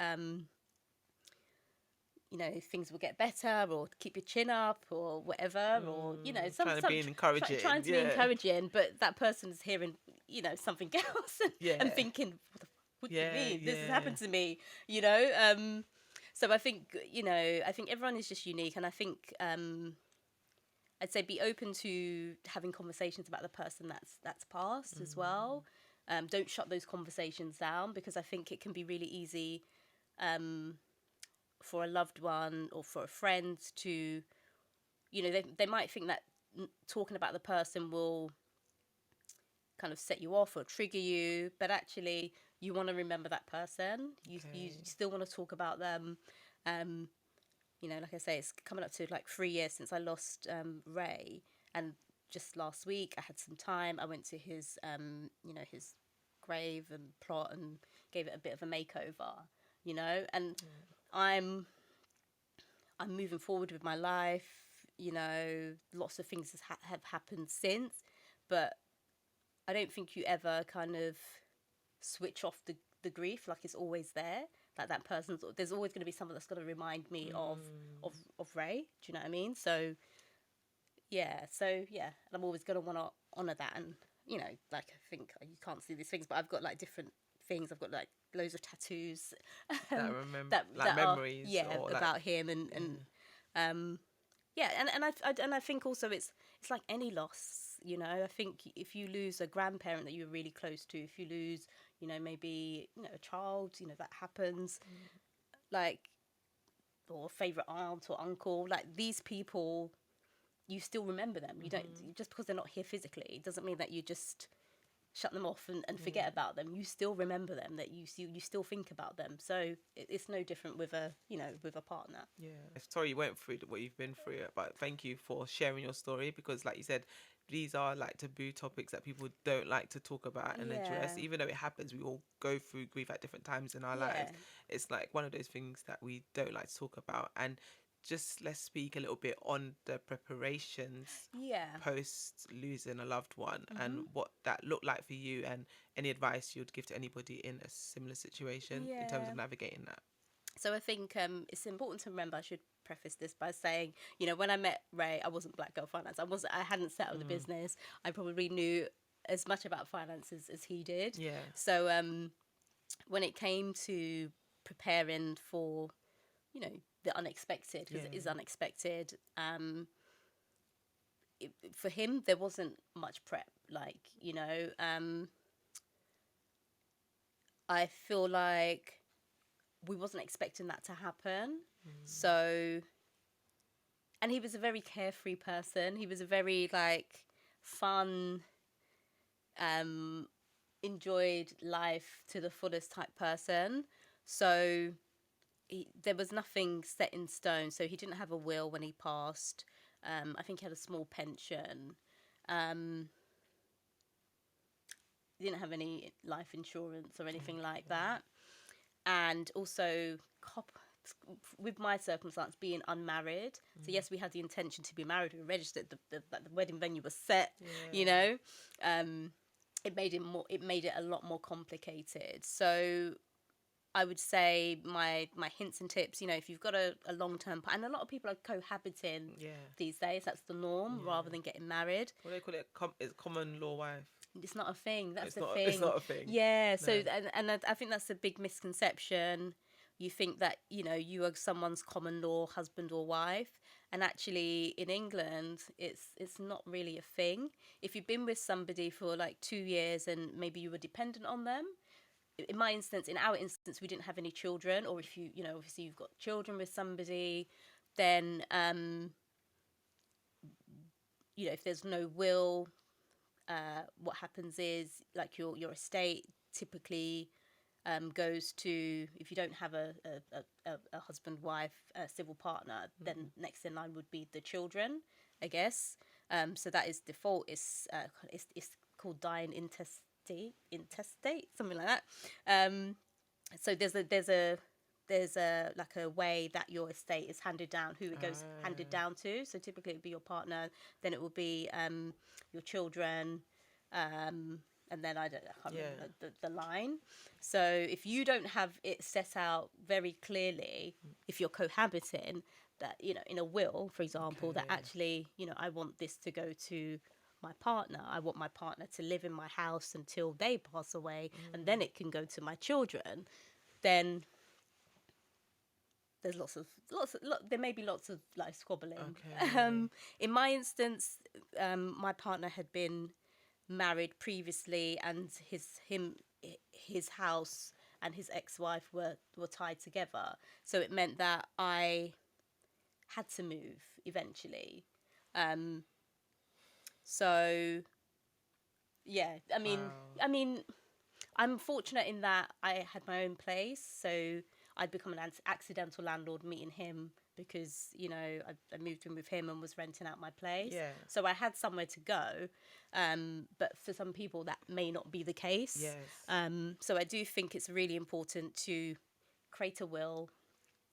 you know, things will get better, or keep your chin up, or whatever, or you know, trying to be encouraging, trying to be encouraging, but that person's hearing, you know, something else and thinking, what do you mean? This has happened to me, you know? So I think, you know, I think everyone is just unique. And I think I'd say be open to having conversations about the person that's passed as well. Don't shut those conversations down, because I think it can be really easy for a loved one or for a friend to, you know, they might think that talking about the person will kind of set you off or trigger you, but actually you want to remember that person. You still want to talk about them. You know, like I say, it's coming up to like 3 years since I lost Ray, and just last week I had some time. I went to his you know, his grave and plot and gave it a bit of a makeover, you know, and I'm moving forward with my life, you know, lots of things have happened since, but I don't think you ever kind of switch off the grief. Like, it's always there. Like, that person's, there's always going to be someone that's going to remind me of Ray. Do you know what I mean? So yeah, I'm always going to want to honour that. And, you know, like, I think you can't see these things, but I've got like different things. I've got like loads of tattoos that I remember, that memories, about him, and I think also it's like any loss, you know. I think if you lose a grandparent that you're really close to, if you lose, you know, maybe, you know, a child, you know, that happens, like, or a favourite aunt or uncle, like, these people, you still remember them. You don't, just because they're not here physically, it doesn't mean that you just shut them off and forget about them. You still remember them, that you still think about them. So it's no different with a, you know, with a partner. Sorry you went through what you've been through, but thank you for sharing your story, because like you said, these are like taboo topics that people don't like to talk about and address. Even though it happens, we all go through grief at different times in our lives. It's like one of those things that we don't like to talk about. And just let's speak a little bit on the preparations post losing a loved one, and what that looked like for you, and any advice you'd give to anybody in a similar situation in terms of navigating that. So I think it's important to remember, I should preface this by saying, you know, when I met Ray, I wasn't Black Girl Finance. I hadn't set up the business. I probably knew as much about finances as he did. So when it came to preparing for, you know, the unexpected, because it is unexpected, for him there wasn't much prep. Like, you know, I feel like we wasn't expecting that to happen. So, and he was a very carefree person. He was a very, like, fun, enjoyed life to the fullest type person. So there was nothing set in stone. So he didn't have a will when he passed. I think he had a small pension. He didn't have any life insurance or anything like that. And also, with my circumstance, being unmarried. So yes, we had the intention to be married. We registered. The wedding venue was set. You know, it made it a lot more complicated. So I would say my hints and tips, you know, if you've got a long-term, and a lot of people are cohabiting these days, that's the norm, rather than getting married. What do they call it? It's common law wife. It's not a thing. That's the thing. It's not a thing. Yeah. So, and I think that's a big misconception. You think that, you know, you are someone's common law husband or wife, and actually in England, it's not really a thing. If you've been with somebody for like 2 years and maybe you were dependent on them, in our instance, we didn't have any children, or if you know, obviously you've got children with somebody, then, you know, if there's no will, what happens is, like, your estate typically goes to, if you don't have a husband, wife, civil partner, then next in line would be the children, I guess. So that is default. It's called dying intestate, something like that. So there's a like a way that your estate is handed down, who it goes handed down to. So typically it would be your partner, then it will be your children, and then I can't remember the line. So if you don't have it set out very clearly, if you're cohabiting, that, you know, in a will, for example, that actually, you know, I want this to go to my partner. I want my partner to live in my house until they pass away, and then it can go to my children. Then there's there may be lots of like squabbling. In my instance, my partner had been married previously, and his house and his ex-wife were tied together, so it meant that I had to move eventually. So yeah, I mean I'm fortunate in that I had my own place, so I'd become an accidental landlord meeting him because, you know, I moved in with him and was renting out my place. Yeah. So I had somewhere to go. But for some people that may not be the case. Yes. So I do think it's really important to create a will.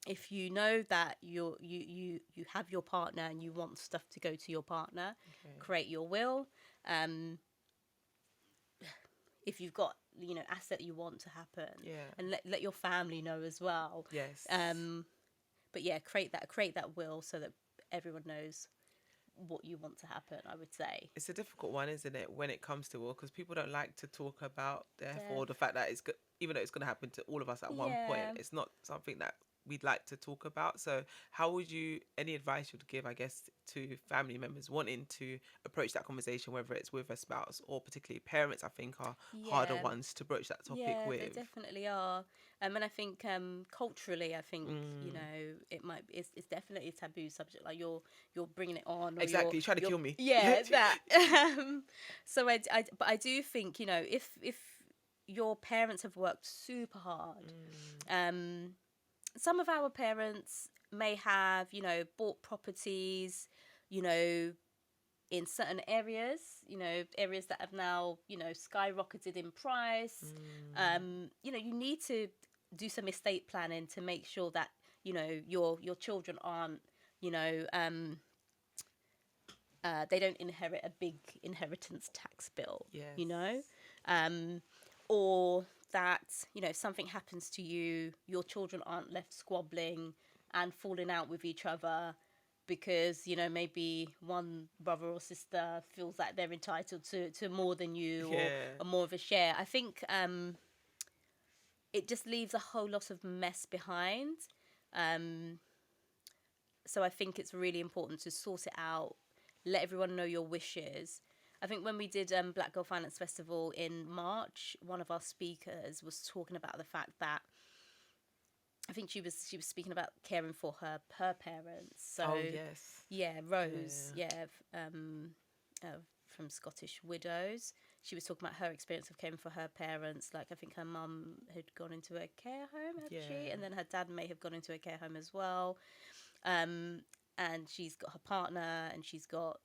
If you know that you have your partner and you want stuff to go to your partner, create your will. If you've got, you know, asset you want to happen, and let your family know as well. Yes. But yeah, create that will so that everyone knows what you want to happen, I would say. It's a difficult one, isn't it, when it comes to will, because people don't like to talk about death or the fact that even though it's going to happen to all of us at one point, it's not something that we'd like to talk about. So how would you, any advice you'd give, I guess, to family members wanting to approach that conversation, whether it's with a spouse or particularly parents, I think are harder ones to broach that topic with? They definitely are. And I think culturally, I think, you know, it's definitely a taboo subject. Like you're bringing it on. Or exactly, you're trying to kill me. Yeah, that. So but I do think, you know, if your parents have worked super hard, some of our parents may have, you know, bought properties, you know, in certain areas, you know, areas that have now, you know, skyrocketed in price. You know, you need to do some estate planning to make sure that, you know, your children aren't, you know, they don't inherit a big inheritance tax bill, you know, or that, you know, if something happens to you, your children aren't left squabbling and falling out with each other because, you know, maybe one brother or sister feels like they're entitled to more than you, or more of a share. I think it just leaves a whole lot of mess behind. So I think it's really important to sort it out, let everyone know your wishes. I think when we did Black Girl Finance Festival in March, one of our speakers was talking about the fact that, I think she was speaking about caring for her parents. So Rose, from Scottish Widows. She was talking about her experience of caring for her parents. Like, I think her mum had gone into a care home, she? And then her dad may have gone into a care home as well. And she's got her partner, and she's got,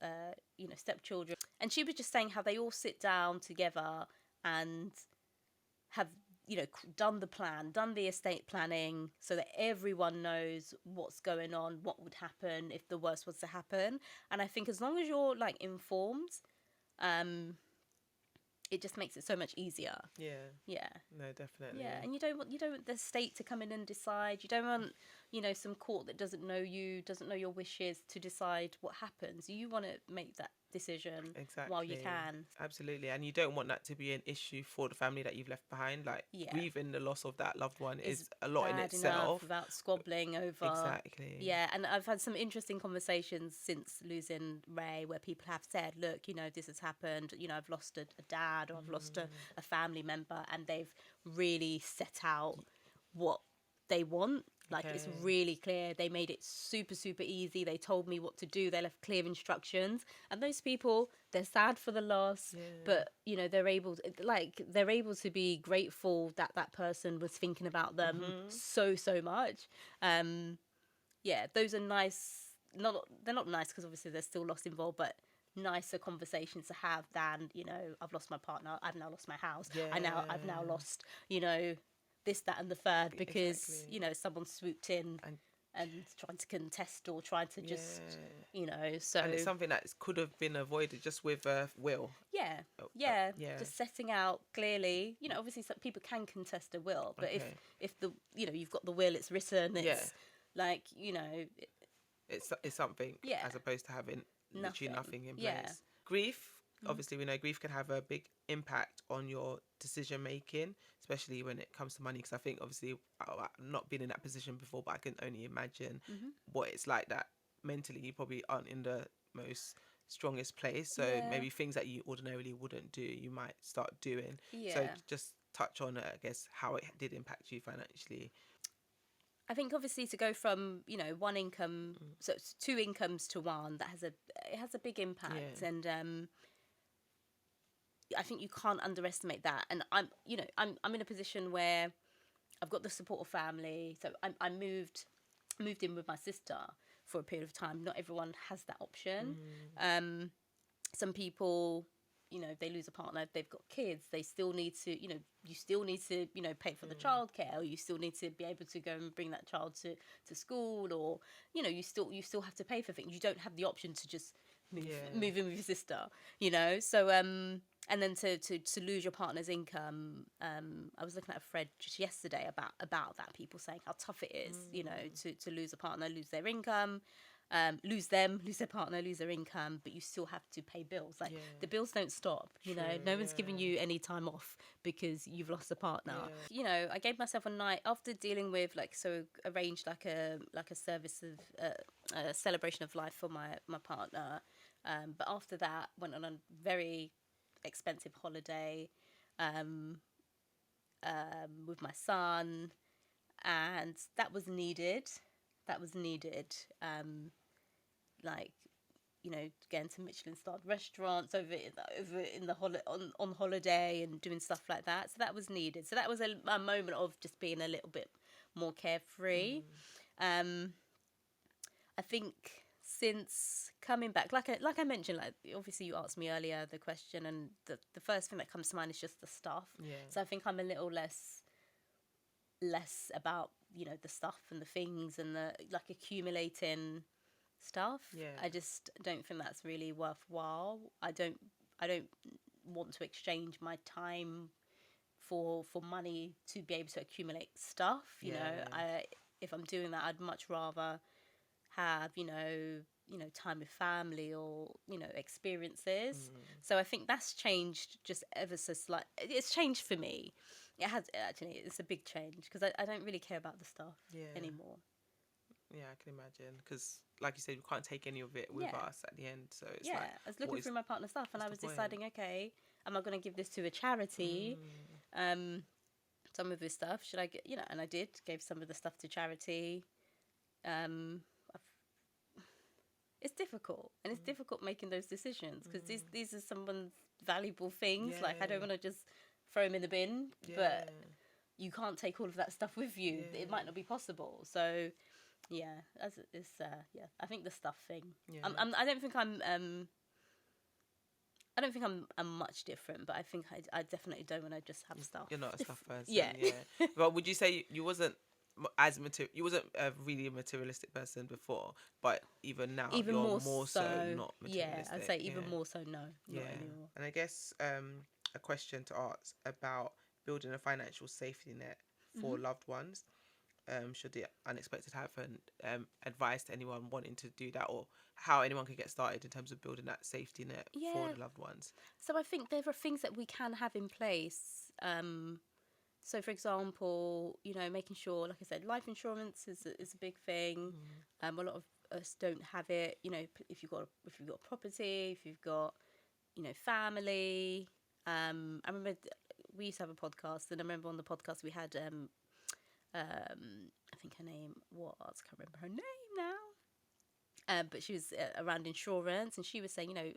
you know, stepchildren. And she was just saying how they all sit down together and have, you know, done the estate planning so that everyone knows what's going on, what would happen if the worst was to happen. And I think as long as you're, like, informed, it just makes it so much easier. Yeah. No, definitely. Yeah, and you don't want the state to come in and decide. You don't want, you know, some court that doesn't know you, doesn't know your wishes to decide what happens. You want to make that decision while you can. Absolutely. And you don't want that to be an issue for the family that you've left behind. Like, grieving the loss of that loved one is a lot in itself. Without squabbling over. Exactly. Yeah, and I've had some interesting conversations since losing Ray where people have said, look, you know, this has happened. You know, I've lost a dad, or I've lost a family member, and they've really set out what they want. Like, it's really clear. They made it super, super easy. They told me what to do. They left clear instructions. And those people, they're sad for the loss, but, you know, they're able to be grateful that that person was thinking about them so much. Those are nice. They're not nice because obviously there's still loss involved, but nicer conversations to have than, you know, I've lost my partner, I've now lost my house, I've now lost, you know, this, that, and the third because Exactly. you know someone swooped in and tried to contest or tried to just you know. So and it's something that could have been avoided just with will. Yeah, Yeah. just setting out clearly. You know, obviously some people can contest a will, but Okay. if the you know you've got the will, it's written. It's like you know. It's something as opposed to having literally nothing in place. Grief, obviously, we know grief can have a big impact on your decision making, especially when it comes to money. Because I think, obviously, I've not been in that position before, but I can only imagine what it's like that mentally you probably aren't in the most strongest place. So maybe things that you ordinarily wouldn't do, you might start doing. So just touch on, I guess, how it did impact you financially. I think obviously to go from you know one income, so it's two incomes to one, that has a big impact, and I think you can't underestimate that. And I'm in a position where I've got the support of family, so I moved in with my sister for a period of time. Not everyone has that option. Some people, you know, they lose a partner, they've got kids, they still need to, you know, you still need to, you know, pay for the childcare, or you still need to be able to go and bring that child to school, or, you know, you still have to pay for things. You don't have the option to just move in with your sister, you know. So and then to lose your partner's income, I was looking at a thread just yesterday about that, people saying how tough it is, you know, to lose a partner, lose their income. Lose their partner, lose their income, but you still have to pay bills. Like the bills don't stop, you know. No one's giving you any time off because you've lost a partner. You know, I gave myself a night after dealing with arranged like a service of a celebration of life for my partner. But after that, went on a very expensive holiday with my son, and that was needed. Like, you know, getting to Michelin-starred restaurants over in the on holiday and doing stuff like that. So that was needed. So that was a moment of just being a little bit more carefree. I think since coming back, like I mentioned, like obviously you asked me earlier the question, and the first thing that comes to mind is just the stuff. So I think I'm a little less about, you know, the stuff and the things and the like accumulating stuff. I just don't think that's really worthwhile. I don't want to exchange my time for money to be able to accumulate stuff, you know. If I'm doing that, I'd much rather have, you know, time with family, or, you know, experiences. So I think that's changed just ever so slight. It's changed for me. It has, actually, it's a big change because I don't really care about the stuff anymore. Yeah, I can imagine, because like you said, we can't take any of it with us at the end. So it's like, I was looking through my partner's stuff, and I was deciding, okay, am I going to give this to a charity? Some of his stuff, should I get, you know? And I gave some of the stuff to charity. It's difficult, and it's difficult making those decisions because these are someone's valuable things. Like, I don't want to just throw them in the bin, but you can't take all of that stuff with you. It might not be possible. So I think the stuff thing. I don't think I'm much different, but I think I definitely don't want to just have stuff. You're not a stuff person. But would you say you wasn't you wasn't a really materialistic person before, but even now even you're more so not materialistic? I'd say even more so. No, not anymore. And I guess a question to ask about building a financial safety net for loved ones. Should the unexpected happen, advice to anyone wanting to do that, or how anyone could get started in terms of building that safety net for the loved ones? So I think there are things that we can have in place. So, for example, you know, making sure, like I said, life insurance is a big thing. A lot of us don't have it. You know, if you've got property, if you've got, you know, family. I remember we used to have a podcast, and I remember on the podcast we had I think her name was, I can't remember her name now. But she was around insurance, and she was saying, you know,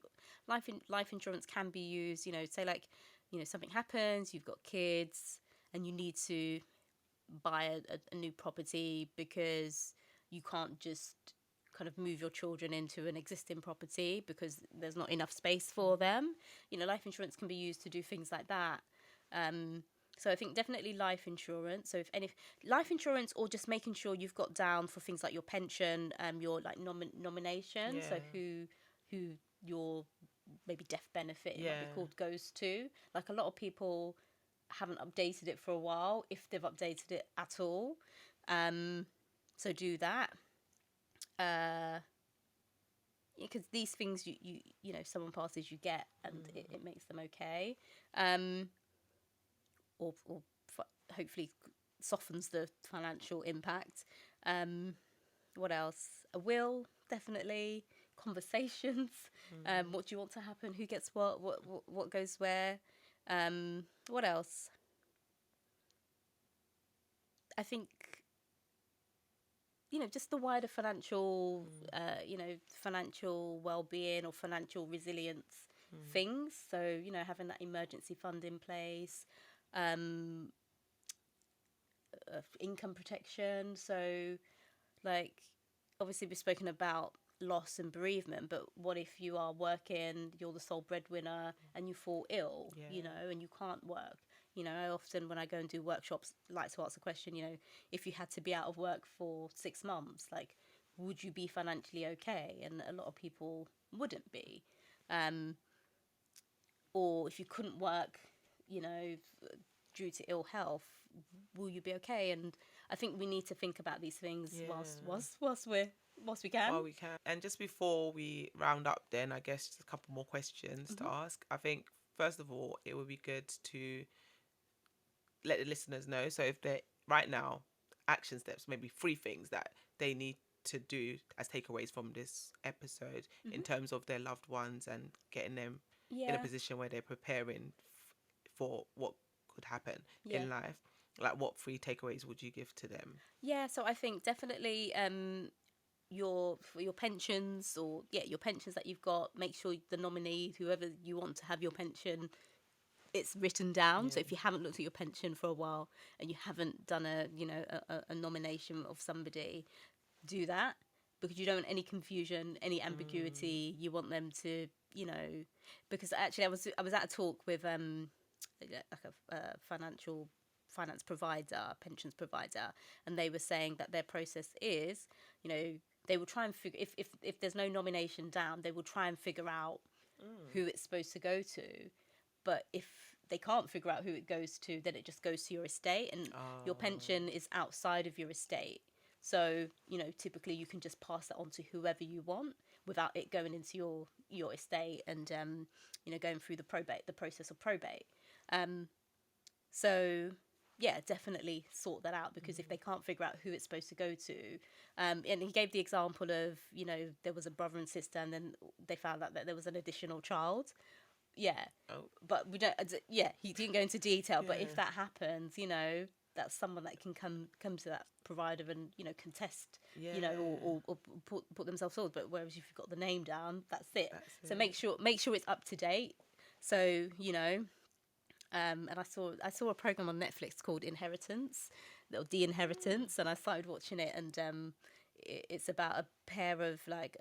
life insurance can be used. You know, say like, you know, something happens, you've got kids, and you need to buy a new property because you can't just kind of move your children into an existing property because there's not enough space for them. You know, life insurance can be used to do things like that. So I think definitely life insurance. So if any life insurance, or just making sure you've got down for things like your pension, your like nomination. So who your maybe death benefit, it might be called, goes to. Like a lot of people haven't updated it for a while, if they've updated it at all. So do that. Because these things you know, someone passes, you get, and it makes them okay. Or hopefully softens the financial impact. What else? A will, definitely. Conversations. What do you want to happen? Who gets what goes where? What else? I think, you know, just the wider financial, you know, financial well-being or financial resilience things. So, you know, having that emergency fund in place, income protection. So, like, obviously we've spoken about loss and bereavement, but what if you are working, you're the sole breadwinner, and you fall ill, you know, and you can't work? You know, I often, when I go and do workshops, like to ask the question, you know, if you had to be out of work for 6 months, like, would you be financially okay? And a lot of people wouldn't be. Or if you couldn't work, you know, due to ill health, will you be okay? And I think we need to think about these things whilst we can. While we can. And just before we round up, then I guess just a couple more questions to ask. I think first of all, it would be good to let the listeners know. So if they're right now, action steps, maybe 3 things that they need to do as takeaways from this episode in terms of their loved ones and getting them in a position where they're preparing for what could happen in life. Like, what 3 takeaways would you give to them? Yeah, so I think definitely your pensions, or your pensions that you've got, make sure the nominee, whoever you want to have your pension, it's written down. So if you haven't looked at your pension for a while and you haven't done a nomination of somebody, do that, because you don't want any confusion, any ambiguity. You want them to, you know, because actually I was at a talk with like a finance provider, pensions provider, and they were saying that their process is, you know, they will try and figure, if there's no nomination down, they will try and figure out who it's supposed to go to. But if they can't figure out who it goes to, then it just goes to your estate, and your pension is outside of your estate. So, you know, typically you can just pass that on to whoever you want without it going into your estate and, you know, going through the process of probate. So, yeah, definitely sort that out, because if they can't figure out who it's supposed to go to, and he gave the example of, you know, there was a brother and sister, and then they found out that there was an additional child. But we don't. He didn't go into detail. But if that happens, you know, that's someone that can come to that provider and, you know, contest, you know, or put themselves forward. But whereas if you've got the name down, that's it. So make sure it's up to date. So, you know, and I saw a program on Netflix called Inheritance, or The Inheritance, and I started watching it, and it's about a pair of like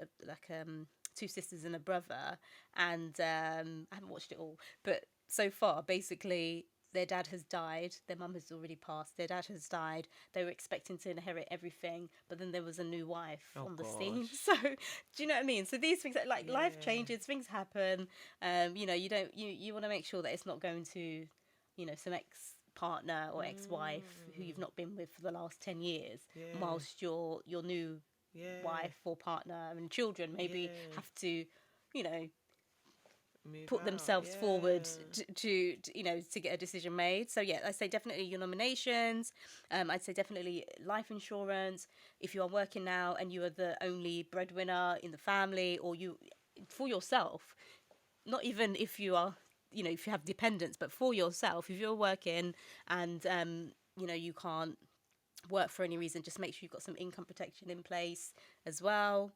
2 sisters and a brother, and I haven't watched it all, but so far, basically, their dad has died, their mum has already passed, their dad has died, they were expecting to inherit everything, but then there was a new wife on the scene. So, do you know what I mean? So these things, like, life changes, things happen, you know, you want to make sure that it's not going to, you know, some ex-partner or ex-wife who you've not been with for the last 10 years, whilst your new wife or partner and children maybe have to, you know, put themselves forward to you know, to get a decision made. So yeah, I'd say definitely your nominations. I'd say definitely life insurance. If you are working now and you are the only breadwinner in the family, or you, for yourself, not even if you are, you know, if you have dependents, but for yourself, if you're working and you know, you can't work for any reason, just make sure you've got some income protection in place as well.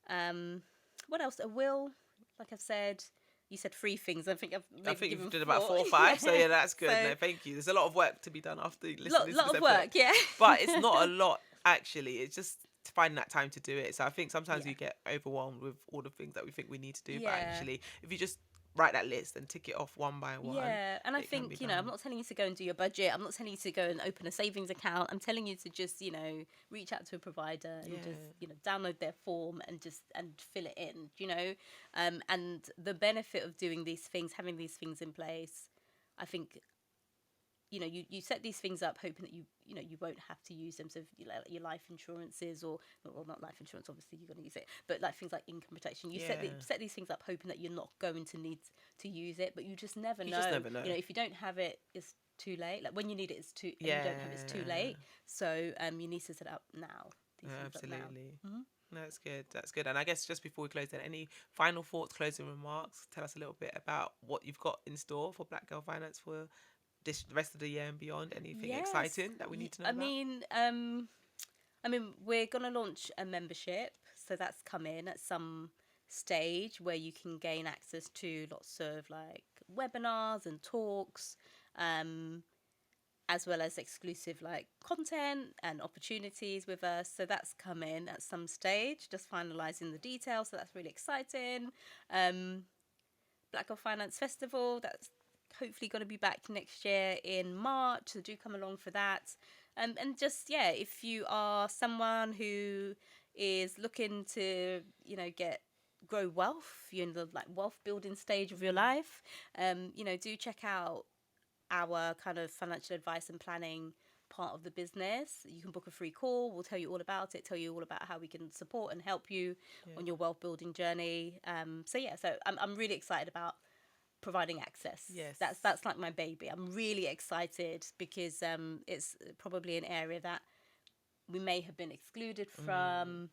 What else? A will, like I've said. You said 3 things. I think you did about 4 or 5. So yeah, that's good. So, no, thank you. There's a lot of work to be done after listening. Lot of work, yeah. But it's not a lot actually. It's just finding that time to do it. So I think sometimes we get overwhelmed with all the things that we think we need to do. But actually, if you just write that list and tick it off one by one. Yeah, and I think, you know, I'm not telling you to go and do your budget. I'm not telling you to go and open a savings account. I'm telling you to just, you know, reach out to a provider and just, you know, download their form and just fill it in, you know. And the benefit of doing these things, having these things in place, I think, you know, you set these things up hoping that you know you won't have to use them. So if your life insurances, or well, not life insurance, obviously you're going to use it, but like things like income protection, you set these things up hoping that you're not going to need to use it, but you just never know. You know, if you don't have it, it's too late. Like when you need it, it's too. And you don't have it, it's too late. So you need to set it up now. Absolutely. No, that's good. That's good. And I guess just before we close, then, any final thoughts, closing remarks? Tell us a little bit about what you've got in store for Black Girl Finance for the rest of the year and beyond. Anything exciting that we need to know about? I mean, we're gonna launch a membership, so that's coming at some stage where you can gain access to lots of like webinars and talks, as well as exclusive like content and opportunities with us. So that's coming at some stage, just finalising the details. So that's really exciting. Black Girl Finance Festival, that's hopefully going to be back next year in March, so do come along for that. And just, yeah, if you are someone who is looking to, you know, grow wealth, you're in the like wealth building stage of your life, you know, do check out our kind of financial advice and planning part of the business. You can book a free call. We'll tell you all about it, tell you all about how we can support and help you on your wealth building journey. So I'm really excited about providing access. Yes, that's like my baby. I'm really excited because it's probably an area that we may have been excluded from,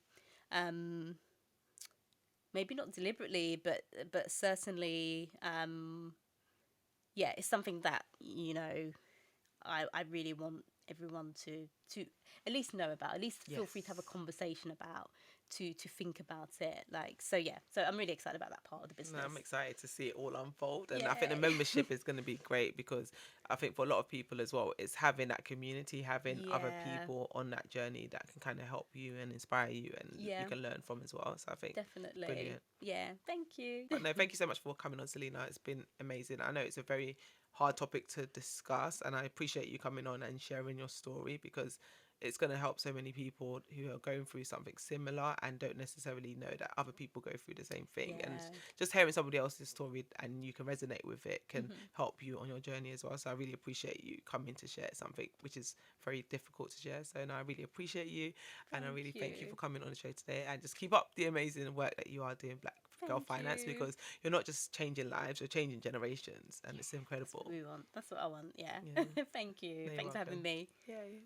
maybe not deliberately, but certainly it's something that, you know, I really want everyone to at least know about, at least feel free to have a conversation about, to think about it. Like, so I'm really excited about that part of the business. No, I'm excited to see it all unfold, and I think the membership is going to be great, because I think for a lot of people as well, it's having that community, having other people on that journey that can kind of help you and inspire you, and you can learn from as well. So I think definitely brilliant. Thank you. But no, thank you so much for coming on, Selina. It's been amazing. I know it's a very hard topic to discuss, and I appreciate you coming on and sharing your story, because it's going to help so many people who are going through something similar and don't necessarily know that other people go through the same thing. And just hearing somebody else's story and you can resonate with it can help you on your journey as well. So I really appreciate you coming to share something which is very difficult to share. So no, I really appreciate you, and I really thank you for coming on the show today, and just keep up the amazing work that you are doing, Black Girl Finance, because you're not just changing lives, you're changing generations, and it's incredible. That's what we want. That's what I want. Thank you. Thanks for having me. Yay.